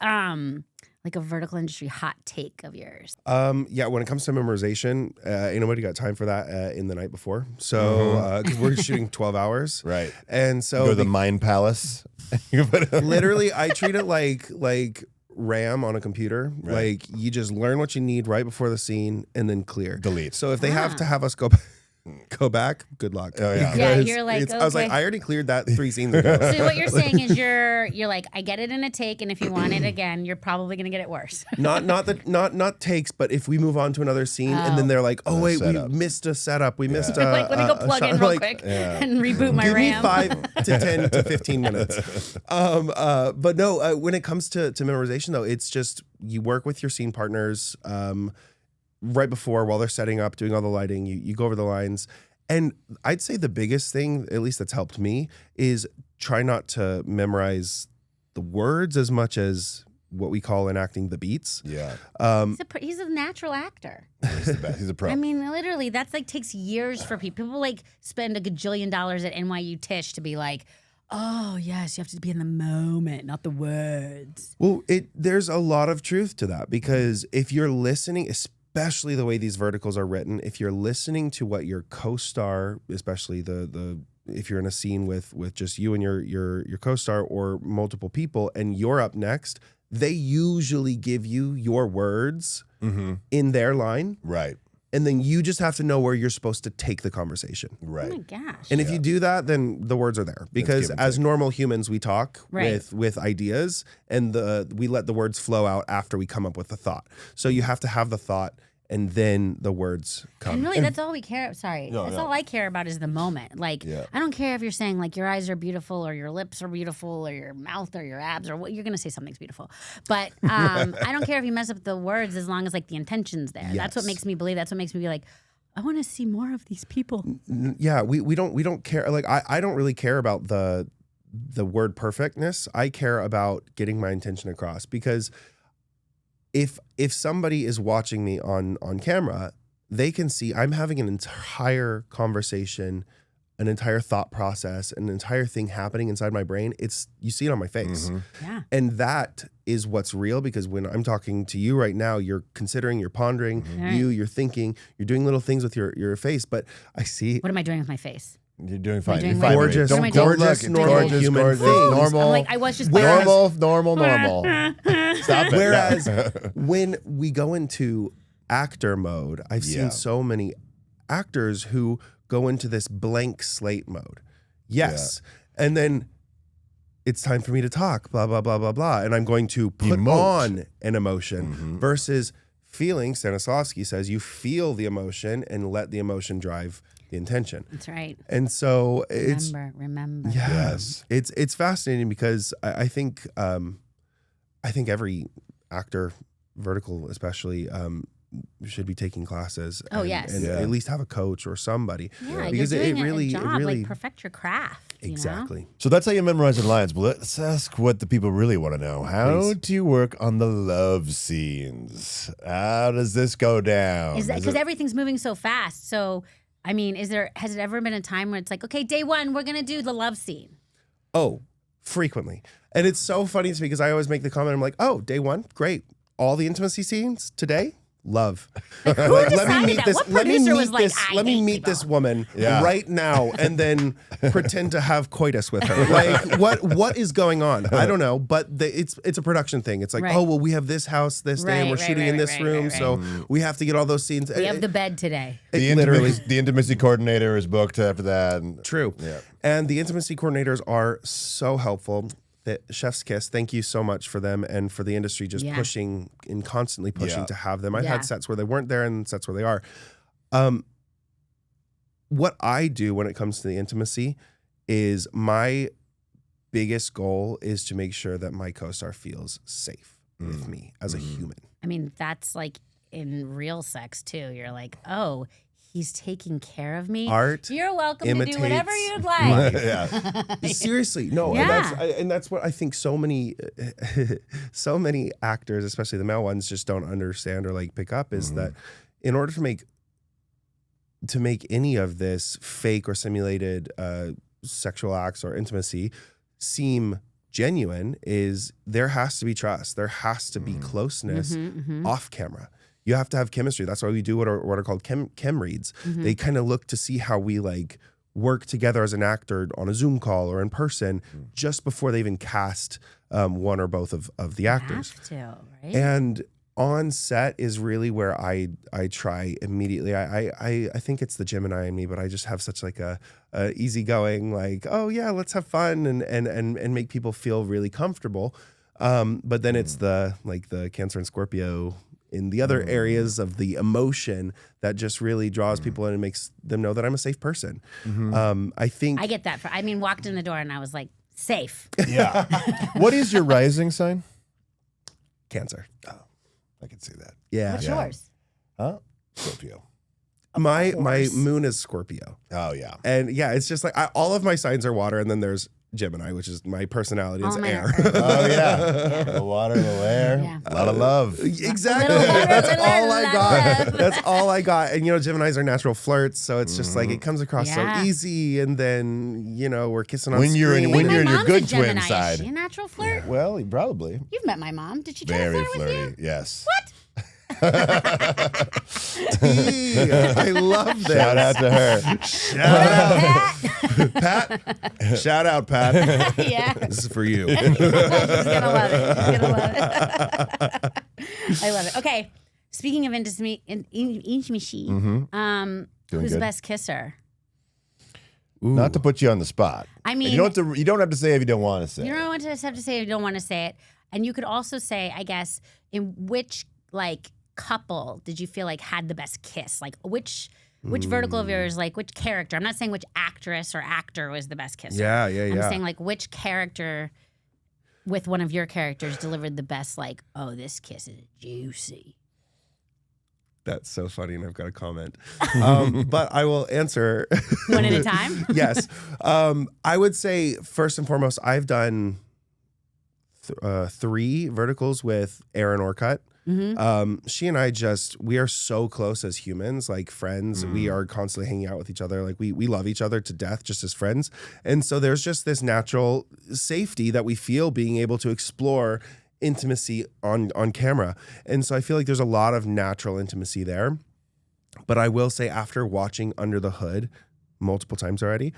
like a vertical industry hot take of yours? Yeah, when it comes to memorization, ain't nobody got time for that in the night before. So because we're shooting 12 hours. Right. And so Go to the Mind Palace. You put it- literally I treat it like RAM on a computer. Right. Like you just learn what you need right before the scene and then clear. Delete. So if they have to have us go back, good luck. Oh, yeah. Yeah, Because you're like, I was like, okay. I already cleared that 3 scenes ago. So what you're saying is you're like, I get it in a take, and if you want it again, you're probably gonna get it worse. not takes, but if we move on to another scene and then they're like, oh wait, setup. we missed a setup. We missed Like, let me go a plug shot. in real Like, quick and reboot my Give me RAM. 5 to 10 to 15 minutes. But no, when it comes to memorization though, it's just you work with your scene partners right before while they're setting up, doing all the lighting. You go over the lines. And I'd say the biggest thing, at least that's helped me, is try not to memorize the words as much as what we call in acting the beats. Yeah. He's a natural actor. He's the best. He's a pro. I mean, literally, that's like takes years for people. People like spend a gajillion dollars at NYU Tisch to be like, oh yes, you have to be in the moment, not the words. Well, there's a lot of truth to that because if you're listening, especially the way these verticals are written, if you're listening to what your co-star, especially the if you're in a scene with just you and your co-star or multiple people and you're up next, they usually give you your words in their line. Right. And then you just have to know where you're supposed to take the conversation. Right. Oh my gosh. And if you do that, then the words are there. Because give and as take. normal humans, we talk Right. with ideas, and we let the words flow out after we come up with the thought. So you have to have the thought, and then the words come. And really, that's all we care. Sorry, No, that's no. all I care about is the moment. Like, Yeah. I don't care if you're saying like your eyes are beautiful or your lips are beautiful or your mouth or your abs or what you're gonna say something's beautiful. But I don't care if you mess up the words as long as like the intention's there. That's what Yes. makes me believe. That's what makes me be like, I want to see more of these people. Yeah, we don't care. Like I don't really care about the word perfectness. I care about getting my intention across because if somebody is watching me on camera, they can see I'm having an entire conversation, an entire thought process, an entire thing happening inside my brain. You see it on my face. Yeah. And that is what's real because when I'm talking to you right now, you're considering, you're pondering, Right. you're thinking, you're doing little things with your face. But I see What am I doing with my face? You're doing fine. doing You're well. fine. Gorgeous, Don't, What am I don't doing? gorgeous, look. It's normal gorgeous, human gorgeous, things. normal. I'm like, I was just normal. Stop it. Whereas when we go into actor mode, I've Yeah. seen so many actors who go into this blank slate mode. Yes. And then it's time for me to talk, blah, blah, blah, blah, blah. And I'm going to put Emote. on an emotion versus feeling. Stanislavski says you feel the emotion and let the emotion drive the intention. That's right. And so it's Remember. Yes. it's fascinating because I think every actor, vertical especially, should be taking classes. Oh, and, yes. and Yeah. at least have a coach or somebody. Yeah, because you're doing it really, a job, it really like perfect your craft. you know? exactly. So that's how you memorize the lines. But let's ask what the people really want to know. How Please. do you work on the love scenes? How does this go down? Is that Is because it- everything's moving so fast? So, I mean, has it ever been a time where it's like, okay, day one, we're gonna do the love scene? Oh, frequently. And it's so funny to me because I always make the comment, I'm like, oh, day one, great. All the intimacy scenes today, love. Who decided that? What producer was like, I let me hate meet people? this woman Yeah. right now and then pretend to have coitus with her. Like what is going on? I don't know, but it's a production thing. It's like, Right. oh, well, we have this house this day and we're Right, shooting right, in this right, room, right, so we have to get all those scenes. We have the bed today. the literally. intimacy coordinator is booked after that. And- True. Yeah. And the intimacy coordinators are so helpful. The Chef's Kiss, thank you so much for them and for the industry just Yeah. pushing and constantly pushing Yeah. to have them. I've Yeah. had sets where they weren't there and sets where they are. What I do when it comes to the intimacy is my biggest goal is to make sure that my co-star feels safe with me as a human. I mean, that's like in real sex too. You're like, oh, he's taking care of me. Art You're welcome to do imitates whatever you'd like. yeah. Seriously, no, Yeah. and that's what I think so many actors, especially the male ones, just don't understand or like pick up is that in order to make any of this fake or simulated sexual acts or intimacy seem genuine, is there has to be trust, there has to be closeness off camera. You have to have chemistry. That's why we do what are called chem reads. They kind of look to see how we like work together as an actor on a Zoom call or in person just before they even cast one or both of the actors. Have to, right? And on set is really where I try immediately. I think it's the Gemini in me, but I just have such like a easygoing, like, oh yeah, let's have fun and make people feel really comfortable. But then it's the Cancer and Scorpio in the other areas of the emotion that just really draws people in and makes them know that I'm a safe person. I think I get that. Walked in the door and I was like, safe. Yeah. What is your rising sign? Cancer. I can see that. Yeah. What's yours? Huh? Scorpio. My course. moon is Scorpio. Oh, yeah. And yeah, it's just like all of my signs are water, and then there's Gemini, which is my personality. It's All mine air. are earth. Oh, yeah. The water, the air. Yeah. A lot of love. Exactly. A little water, That's a little all I got. love. That's all I got. And Geminis are natural flirts, so it's just like it comes across Yeah. so easy. And then we're kissing on When you're in- screen. when My you're in your mom's good a twin Gemini. side. Is she a natural flirt? Well, probably. You've met my mom. Did she try to Very flirt with you? flirty. Yes. I love this. Shout out to her. Pat. Shout out, Pat. Yeah. This is for you. She's gonna love it. She's gonna love it. I love it. Okay. Speaking of intimacy, who's Doing the good. best kisser? Not to put you on the spot. I And mean, you don't have to say if you don't want to say. you don't have to say if you don't want to say it. And you could also say, I guess, in which couple did you feel like had the best kiss? Like which vertical of yours, like which character? I'm not saying which actress or actor was the best kisser. Yeah. I'm saying like which character with one of your characters delivered the best, like, oh, this kiss is juicy. That's so funny, and I've got a comment. But I will answer One at a time? Yes. I would say, first and foremost, I've done 3 verticals with Erin Orcutt. She and I we are so close as humans, like friends. We are constantly hanging out with each other. Like we love each other to death just as friends. And so there's just this natural safety that we feel being able to explore intimacy on camera. And so I feel like there's a lot of natural intimacy there. But I will say, after watching Under the Hood, multiple times already.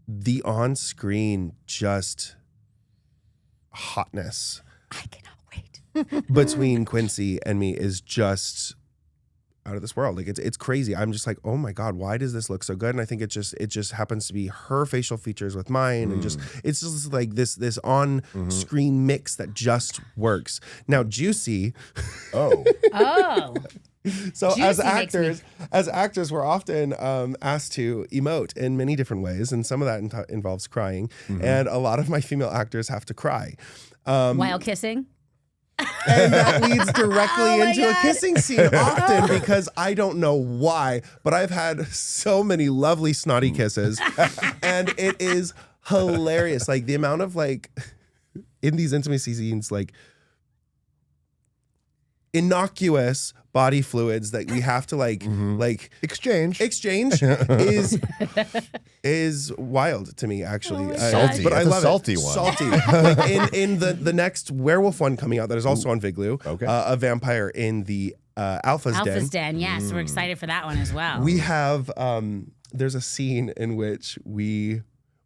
The on-screen just hotness I cannot wait. between Quincy and me is just out of this world. Like it's crazy. I'm just like, oh my God, why does this look so good? And I think it just happens to be her facial features with mine, and just it's just like this on screen mix that just works. Now, Juicy. Oh. Oh. So Juicy makes as actors, we're often asked to emote in many different ways, and some of that involves crying. And a lot of my female actors have to cry. While kissing? And that leads directly Oh my into a God. kissing scene often, because I don't know why, but I've had so many lovely snotty kisses, and it is hilarious. Like the amount of like in these intimacy scenes, like innocuous body fluids that we have to like Exchange. is wild to me, actually. Oh my Salty. But I That's a love salty it. one. Salty. Like in the next werewolf one coming out that is also on Vigloo, Okay. a vampire in the Alpha's Den. Alpha's Den, yes. We're excited for that one as well. We have there's a scene in which we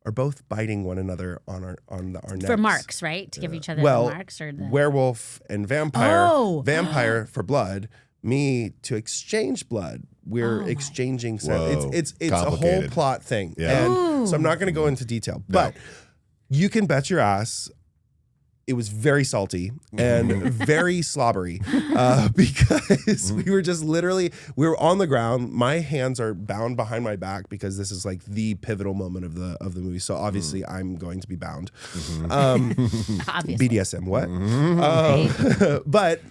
are both biting one another on our necks. for marks, right? To give each other Well, the marks or the werewolf and vampire. Oh. Vampire for blood. Me to exchange blood. We're Oh my- exchanging. Whoa. It's a whole Complicated. plot thing. Yeah. And so I'm not going to go into detail, but you can bet your ass it was very salty and very slobbery because we were just literally, we were on the ground. My hands are bound behind my back because this is like the pivotal moment of the movie. So obviously I'm going to be bound. obviously. BDSM, what?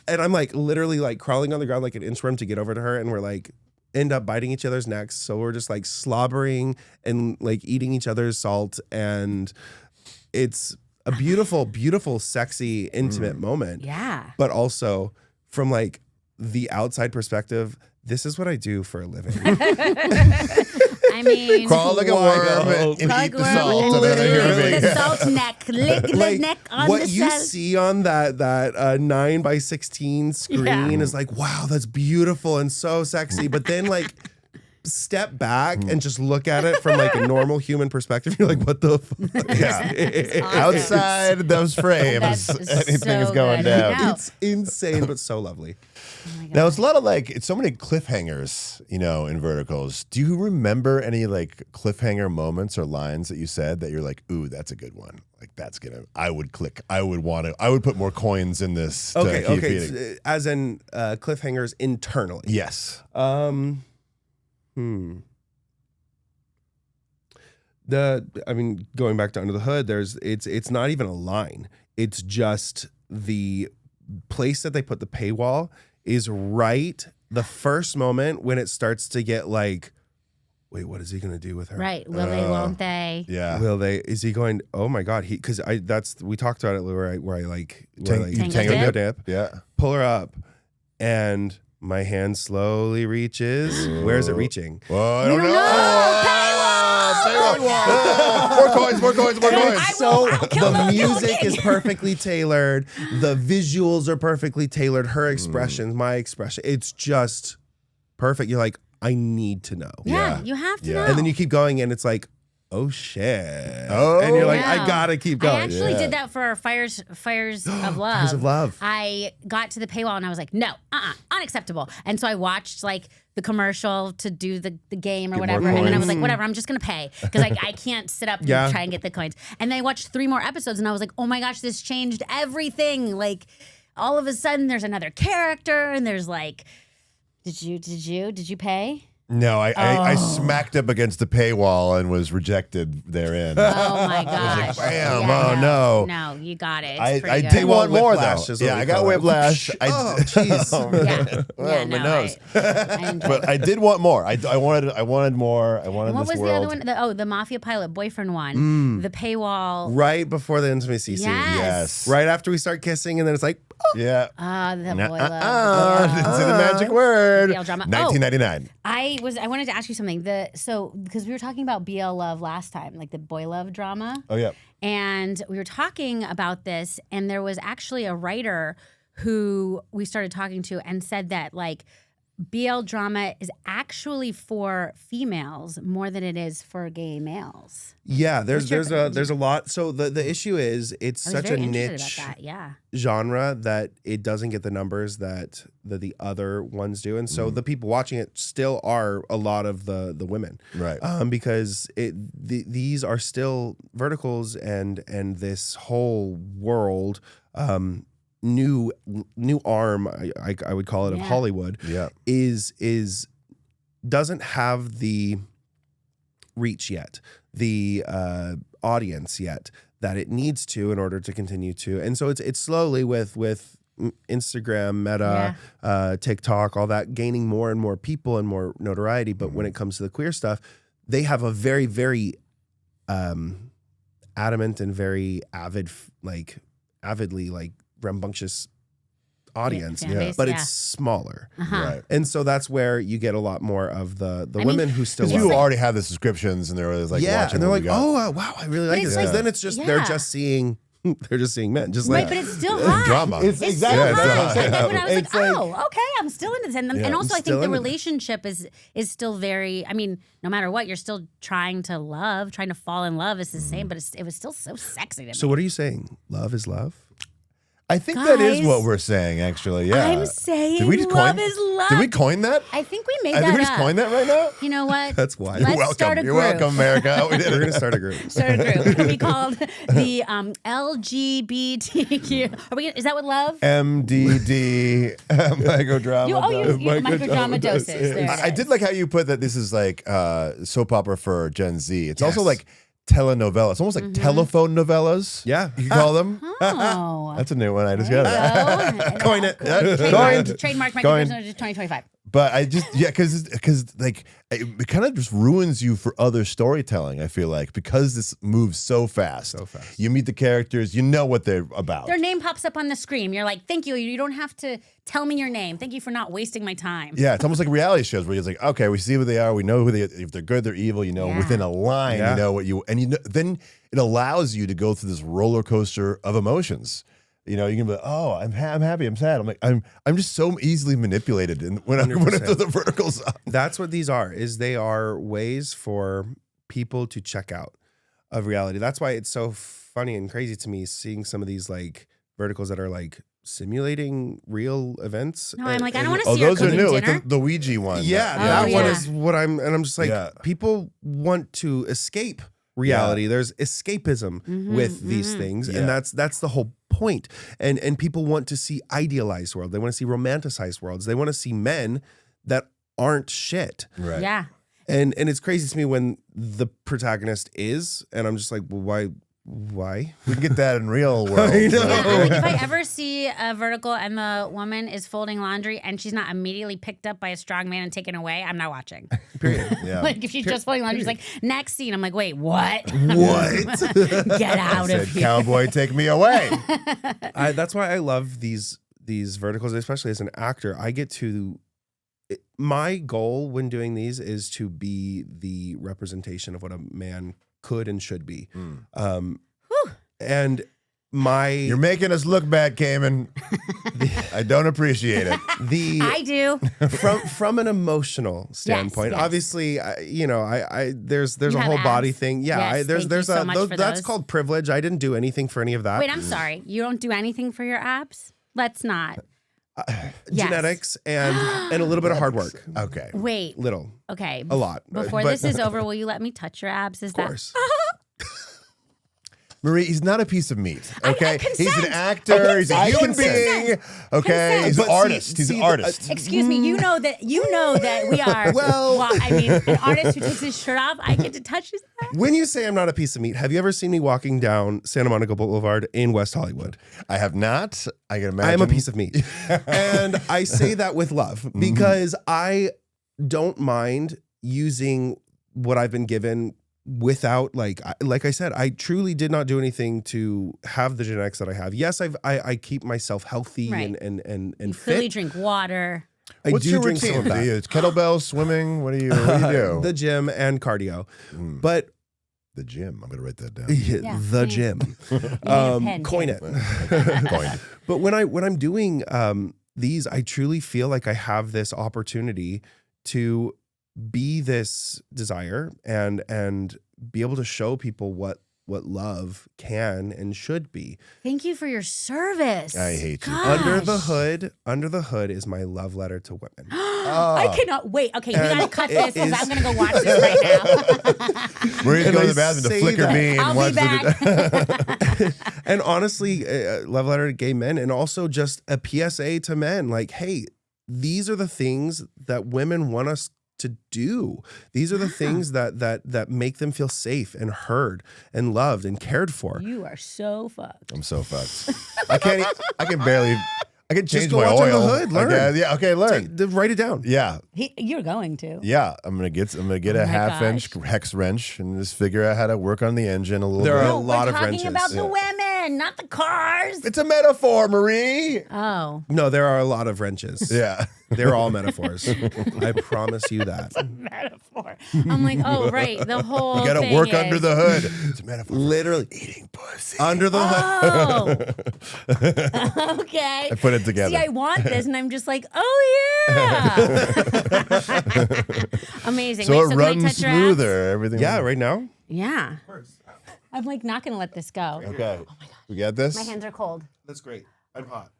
And I'm like literally like crawling on the ground like an inchworm to get over to her, and we're like end up biting each other's necks. So we're just like slobbering and like eating each other's salt, and it's a beautiful, beautiful, sexy, intimate moment. Yeah. But also from like the outside perspective, this is what I do for a living. I mean, Crawl like a worm and eat the salt. And then I hear a lick big- the salt neck, lick the Like neck on what the you salt. see on that 9:16 screen Yeah. is like, wow, that's beautiful and so sexy. But then like step back and just look at it from like a normal human perspective. You're like, what the fuck? Yeah. Awesome. Outside those frames, That's anything's so going good. down. No. It's insane, but so lovely. Oh my God. Now it's a lot of like, it's so many cliffhangers, you know, in verticals. Do you remember any like cliffhanger moments or lines that you said that you're like, ooh, that's a good one. Like that's gonna, I would click, I would put more coins in this. To keep feeding. So, as in cliffhangers internally. Yes. Going back to Under the Hood, it's not even a line. It's just the place that they put the paywall is right the first moment when it starts to get like, wait, what is he gonna do with her? Right. Will they, won't they? Yeah. Will they? Is he going? Oh my God! We talked about it where I Tango dip, Yeah. pull her up, and my hand slowly reaches. Where is it reaching? Well, I don't know. More coins. So I'll kill the the music king. is perfectly tailored. The visuals are perfectly tailored. Her expressions, my expression. It's just perfect. You're like, I need to know. Yeah, Yeah. you have to Yeah. know. And then you keep going, and it's like, oh shit. Oh. And you're like, Yeah. I gotta keep going. I actually Yeah. did that for our Fires of Love. Fires of Love. I got to the paywall and I was like, no, unacceptable. And so I watched like the commercial to do the game or Get more whatever. And then I was coins. like, whatever, I'm just gonna pay. Because I can't sit up and Yeah. try and get the coins. And then I watched 3 more episodes and I was like, oh my gosh, this changed everything. Like all of a sudden there's another character and there's like, did you pay? No, I smacked up against the paywall and was rejected therein. Oh my gosh. bam, oh, no. No, you got it. It's I pretty good. did want more Whiplash though. is what Yeah, we I got call it. whiplash. Oh, jeez. Yeah. Well, Yeah, my no, nose. I enjoyed But I did want more. I wanted more. I wanted And what this was world. the other one? The Mafia Pilot boyfriend one. The paywall. Right before the intimacy scene. Yes. Right after we start kissing, and then it's like, Yeah. The boy love. Didn't say the magic word. BL drama. 1999. I wanted to ask you something. Because we were talking about BL love last time, like the boy love drama. Oh yeah. And we were talking about this, and there was actually a writer who we started talking to and said that like BL drama is actually for females more than it is for gay males. Yeah, there's a lot. So the issue is it's I was such a very interested niche about that. Yeah. genre that it doesn't get the numbers that the other ones do, and so the people watching it still are a lot of the women, Right. because these are still verticals and this whole world. New arm, I would call it, of Yeah. Hollywood, Yeah. is doesn't have the reach yet, the audience yet that it needs to in order to continue to, and so it's slowly with Instagram, Meta, TikTok, all that gaining more and more people and more notoriety. But when it comes to the queer stuff, they have a very, very adamant and very avidly rambunctious audience, fan base, but yeah. it's smaller. Uh-huh. Right. And so that's where you get a lot more of the I mean, women who still Because love you it. already have the subscriptions, and they're always like, Yeah, watching and they're what like, we got. oh wow, I really like it's this. like- Because then it's just yeah. they're just seeing men, just Right, like but it's still hot. drama. It's exactly still yeah, hot. it's And when I was it's like, like- oh, okay, I'm still into this. And Yeah, also, I'm I still think the into that. relationship is still very, I mean, no matter what, you're still trying to fall in love is the same, but it was still so sexy to me. So what are you saying? Love is love? I think that is Guys, what we're saying, actually. Yeah. I'm saying Did we just love coin, is love. Did we coin that? I think we made I that think we just up. coined that right now. You know what? That's why. Let's You're start a welcome. You're group. welcome, America. We did We're it. gonna start a group. Start a group. It's gonna be called the LGBTQ. Is that what love? MDD, microdrama. Microdrama doses. There it I is. did like how you put that this is like soap opera for Gen Z. It's also Yes. like telenovela. It's almost like telephone novellas. Yeah. You can call them. Oh. That's a new one. I just got it. Coin it. Trademark Coined. microdrama 2025. But I just because like it kind of just ruins you for other storytelling. I feel like because this moves so fast. So fast. You meet the characters. You know what they're about. Their name pops up on the screen. You're like, thank you. You don't have to tell me your name. Thank you for not wasting my time. Yeah, it's almost like reality shows where it's like, okay, we see who they are, we know who they, if they're good, they're evil. You know, Yeah. within a line, Yeah. you know what you, and you know, then it allows you to go through this roller coaster of emotions. You know, you can be like, oh, I'm happy, I'm sad. I'm like, I'm just so easily manipulated, and when I 100%. throw the verticals on. That's what these are. Is they are ways for people to check out of reality. That's why it's so funny and crazy to me seeing some of these like verticals that are like simulating real events. No, I'm like, I don't want to Oh, see her those are cooking new, dinner. like the Ouija one. Yeah, Oh, that one yeah. is what I'm just like, Yeah. people want to escape reality. There's escapism with these things, Yeah. and that's the whole point. And people want to see idealized world. They want to see romanticized worlds. They want to see men that aren't shit. Right. Yeah. And it's crazy to me when the protagonist is, and I'm just like, well, why? We can get that in real world. I know. Yeah, I'm like, if I ever see a vertical and the woman is folding laundry and she's not immediately picked up by a strong man and taken away, I'm not watching. Period. Yeah. Like if she's just folding laundry, she's like, next scene. I'm like, wait, what? What? Get out Said, of here. cowboy, take me away. That's why I love these verticals, especially as an actor. I get to. My goal when doing these is to be the representation of what a man could and should be. And You're making us look bad, Cayman. I don't appreciate it. I do. from an emotional standpoint, yes. obviously, there's You a have there's a body abs. thing. Yeah, Yes, there's thank you so much for that's those. called privilege. I didn't do anything for any of that. Wait, I'm sorry. You don't do anything for your abs? Let's not. Yes. Genetics and a little bit of hard work. Okay. Wait. Little, Okay. a lot. Before But- this is over, will you let me touch your abs? Is Of course. Marie, he's not a piece of meat. Okay, he's an consent. actor. He's a I human consent. being. Okay, Consent. he's an But see- artist. He's see, an artist. Excuse me. You know that we are. Well- I mean, an artist who takes his shirt off. I get to touch his abs. When you say I'm not a piece of meat, have you ever seen me walking down Santa Monica Boulevard in West Hollywood? I have not. I can imagine. I am a piece of meat. And I say that with love because I don't mind using what I've been given without like I said, I truly did not do anything to have the genetics that I have. Yes, I keep myself healthy Right. and You clearly fit. drink water. I What's do your drink routine? some of Do you that. kettlebell, swimming? What do you do? The gym and cardio. But The gym. I'm gonna write that down. Yeah. the gym. a pen, Coin too. it. Coined. But when I'm doing I truly feel like I have this opportunity to be this desire and be able to show people what love can and should be. Thank you for your service. I hate you. Gosh. Under the hood is my love letter to women. I cannot wait. Okay, we And gotta cut it this because is- I'm gonna go watch this right now. Maria's And going to I the bathroom to say flicker that. me and I'll watch be back. And honestly, love letter to gay men, and also just a PSA to men, like, hey, these are the things that women want us to do. These are the things that make them feel safe and heard and loved and cared for. You are so fucked. I'm so fucked. I can barely. I can change go my watch oil. On the Hood, learn. Yeah. Okay. Learn. Write it down. Yeah. You're going to. Yeah. I'm gonna get Oh a my half-inch gosh. hex wrench and just figure out how to work on the engine a little There bit. are No, a lot we're of talking wrenches. about the Yeah. women, not the cars. It's a metaphor, Marie. Oh, No, there are a lot of wrenches. Yeah. They're all metaphors. I promise you that. metaphor. I'm like, oh right, the whole. You gotta thing work is- under the hood. It's a metaphor. Literally Eating pussy. under the hood. Oh, okay. I put it together. See, I want this, and I'm just like, oh yeah, amazing. So Wait, it can I runs touch your abs? smoother. Everything. Yeah, right now. Yeah. I'm like not gonna let this go. Okay. Oh my God. We got this. My hands are cold. That's great. I'm hot.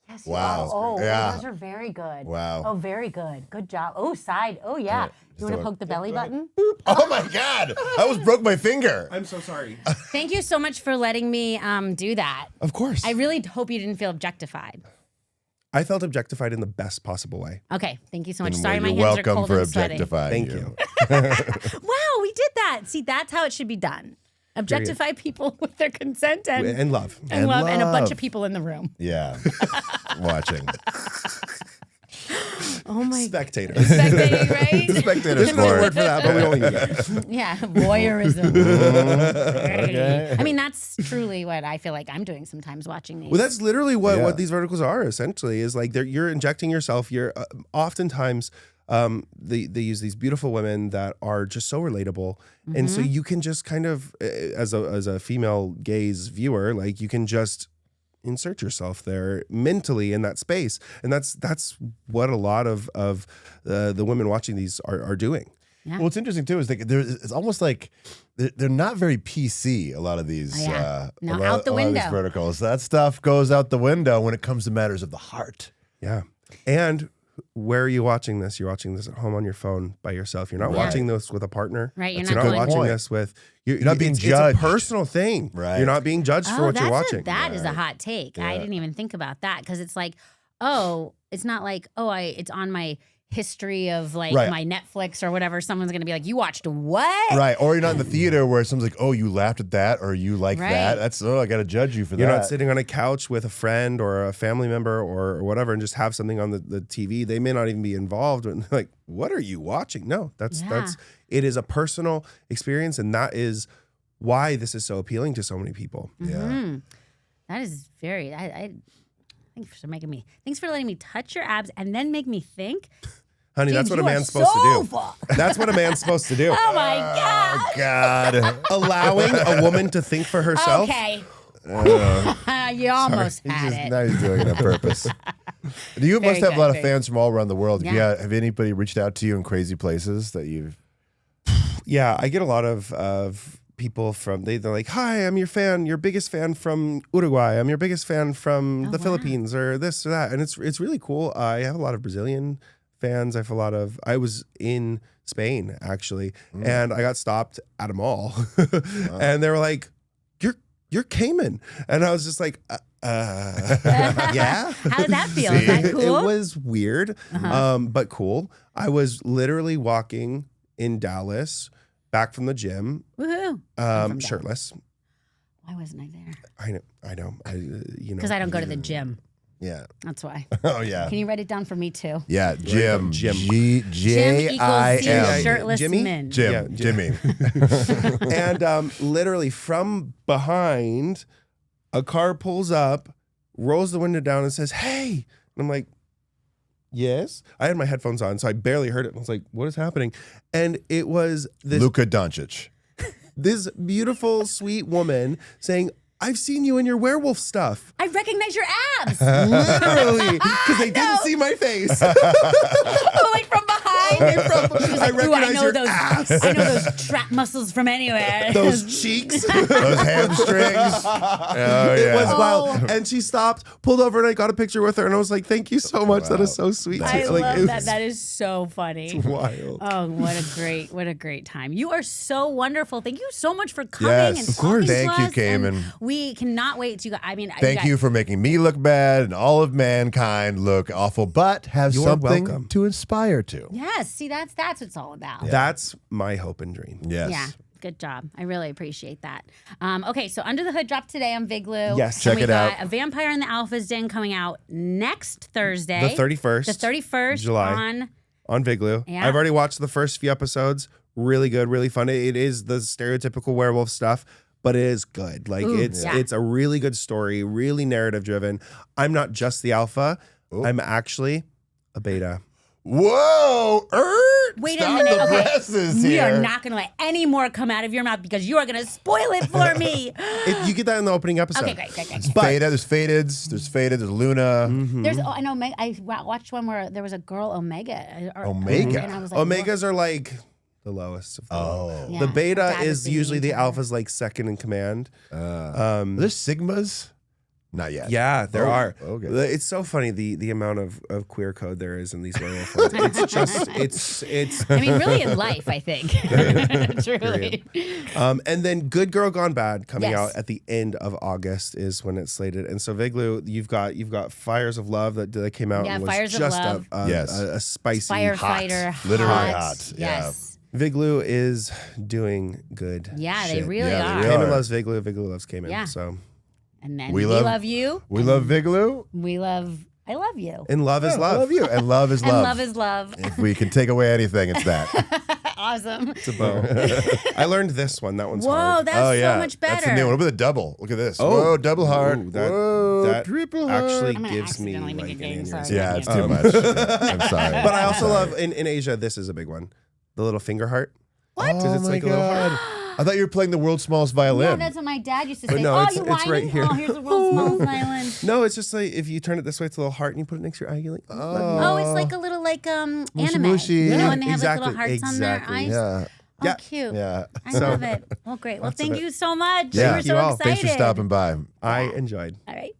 Yes. Wow. Oh, Yeah. those are very good. Wow. Oh, very good. Good job. Oh, side. Oh, yeah. You want to poke the belly button? Oh my God! I almost broke my finger. I'm so sorry. Thank you so much for letting me do that. Of course. I really hope you didn't feel objectified. I felt objectified in the best possible way. Okay, thank you so much. And Sorry, my you're hands are welcome cold for and sweaty. objectifying Thank you. Wow, we did that. See, that's how it should be done. Objectify people with their consent and And love. and love, and a bunch love. of people in the room. Yeah. Watching. Oh my god. Spectators. Spectating, right? Spectator There's another sport. word for that, but we don't need it. Yeah, voyeurism. Okay. I mean, that's truly what I feel like I'm doing sometimes watching these. Well, that's literally Yeah. what these verticals are. Essentially, is like you're injecting yourself. You're oftentimes they use these beautiful women that are just so relatable, and so you can just kind of as a female gaze viewer, like you can just insert yourself there mentally in that space, and that's what a lot of the women watching these are doing. Yeah. Well, what's interesting too is it's almost like they're not very PC. A lot of these, Oh, yeah. No, a lot, out the a lot of these window. verticals. That stuff goes out the window when it comes to matters of the heart. Yeah, and where are you watching this? You're watching this at home on your phone by yourself. You're not Right. watching this with a partner. Right, you're You're not not going- watching Point. this with. You're not being it's judged. a personal thing. Right. You're not being judged for what you're watching. That is a hot take. I didn't even think about that because it's like, oh, it's not like, oh, it's on my history of like Right. my Netflix or whatever. Someone's gonna be like, you watched what? Right. Or you're not in the theater where someone's like, oh, you laughed at that or you like Right. that. That's, I got to judge you for You're that. not sitting on a couch with a friend or a family member or whatever and just have something on the TV. They may not even be involved. And like, what are you watching? No, that's it is a personal experience, and that is why this is so appealing to so many people. Yeah. Mhm. That is very. Thanks for making me. Thanks for letting me touch your abs and then make me think. Honey, James, that's what a you are man's supposed to so do. fucked. That's what a man's supposed to do. Oh my god. Oh, God. Allowing a woman to think for herself. Okay. Uh, You almost he's had just, it. now he's doing it on purpose. You must have good, a lot of very fans from all around the world. Yeah. Have anybody reached out to you in crazy places that you've... Yeah, I get a lot of people from they're like, "Hi, I'm your fan, your biggest fan from Uruguay. I'm your biggest fan from the wow. Philippines or this or that." And it's really cool. I have a lot of Brazilian fans. I was in Spain actually, and I got stopped at a mall, and they were like, "You're Cayman," and I was just like, "Yeah." How did that feel? Is that cool? It was weird, but cool. I was literally walking in Dallas, back from the gym, Woohoo. I'm from shirtless. Why wasn't I there? I know. Because I don't go to the gym. Yeah. That's why. Oh, yeah. Can you write it down for me too? Yeah, Jim. Jim. Gym equals the G-J-I-M. shirtless Jimmy? men. Jim. Yeah, Jimmy. And literally from behind, a car pulls up, rolls the window down, and says, "Hey!" And I'm like, "Yes." I had my headphones on, so I barely heard it. I was like, "What is happening?" And it was this Luka Doncic. beautiful, sweet woman saying, I've seen you in your werewolf stuff. I recognize your abs. Literally, because they didn't see my face. Oh, like from behind. I recognize your those. ass. I know those trap muscles from anywhere. Those cheeks. Those hamstrings. Oh, It yeah. was wild. And she stopped, pulled over, and I got a picture with her. And I was like, thank you so much. That Wow. is so sweet. I Like, love it that. was That is so funny. wild. Oh, what a great time. You are so wonderful. Thank you so much for coming Yes, and of course. talking to Thank you, us, Cayman. and we cannot wait to Thank you for making me look bad and all of mankind look awful, but have You're something welcome. to inspire to. Yes, see that's what it's all about. That's my hope and dream. Yes. Yeah. Good job. I really appreciate that. Okay, so Under the Hood dropped today on Vigloo. Yes. And Check we it got out. A Vampire in the Alpha's Den coming out next Thursday. The 31st. The 31st July. On Vigloo. Yeah. I've already watched the first few episodes. Really good, really fun. It is the stereotypical werewolf stuff, but it is good. Like Ooh, it's yeah. it's a really good story, really narrative driven. I'm not just the alpha. I'm actually a beta. Whoa! Wait Stop a minute. the Okay. presses We here. are not going to let any more come out of your mouth because you are going to spoil it for me. You get that in the opening episode. Okay, great. There's faded, there's Luna. There's, I know, I watched one where there was a girl, Omega. Omega? And I was like, Omegas are like the lowest of the low. Yeah, The beta Dad was is being usually mean the to her. alpha's like second in command. Are there Sigmas? Not yet. Yeah, there Oh, are. okay. It's so funny the amount of queer code there is in these werewolf ones. It's just it's I mean, really in life, I think. Truly. and then Good Girl Gone Bad coming Yes. out at the end of August is when it's slated. And so Vigloo, you've got Fires of Love that came out Yeah, and was Fires of just Love. a spicy Firefighter. hot. Literally hot. Yeah. Yes. Vigloo is doing good. Yeah, they shit. really Yeah, are. they Cayman are. loves Vigloo. Vigloo loves Cayman. Yeah. So And then We we love- love you. We love Vigloo. I love you. and love is I love. love you. And love is And love. love is love. If we can take away anything, it's that. Awesome. It's a bow. I learned this one. That one's Whoa, hard. that's oh, yeah. so much better. That's the new one. What about the double? Look at this. Oh. Whoa, double hard. Ooh, that- Whoa, that triple hard. actually I'm gonna gives me accidentally make like a game, an sorry. aneurysm. Yeah, it's too much. Yeah, I'm sorry. But I also love in Asia. This is a big one. The little finger heart. What? Because it's like a little heart. I thought you were playing the world's smallest violin. Yeah, that's what my dad used to But say. no, Oh, it's- you it's right whining? here. Oh, here's a world's smallest violin. No, it's just like if you turn it this way, it's a little heart, and you put it next to your eye. You're like, Oh, it's like a little anime. Mushy. You know, Yeah, and they have like little exactly, hearts on their exactly. eyes. Yeah. Oh, Yeah. cute. Yeah. I So- love it. Well, great. Well, Lots of thank it. you so much. Yeah. We're Thank so you all. excited. Thanks for stopping by. I enjoyed. All right.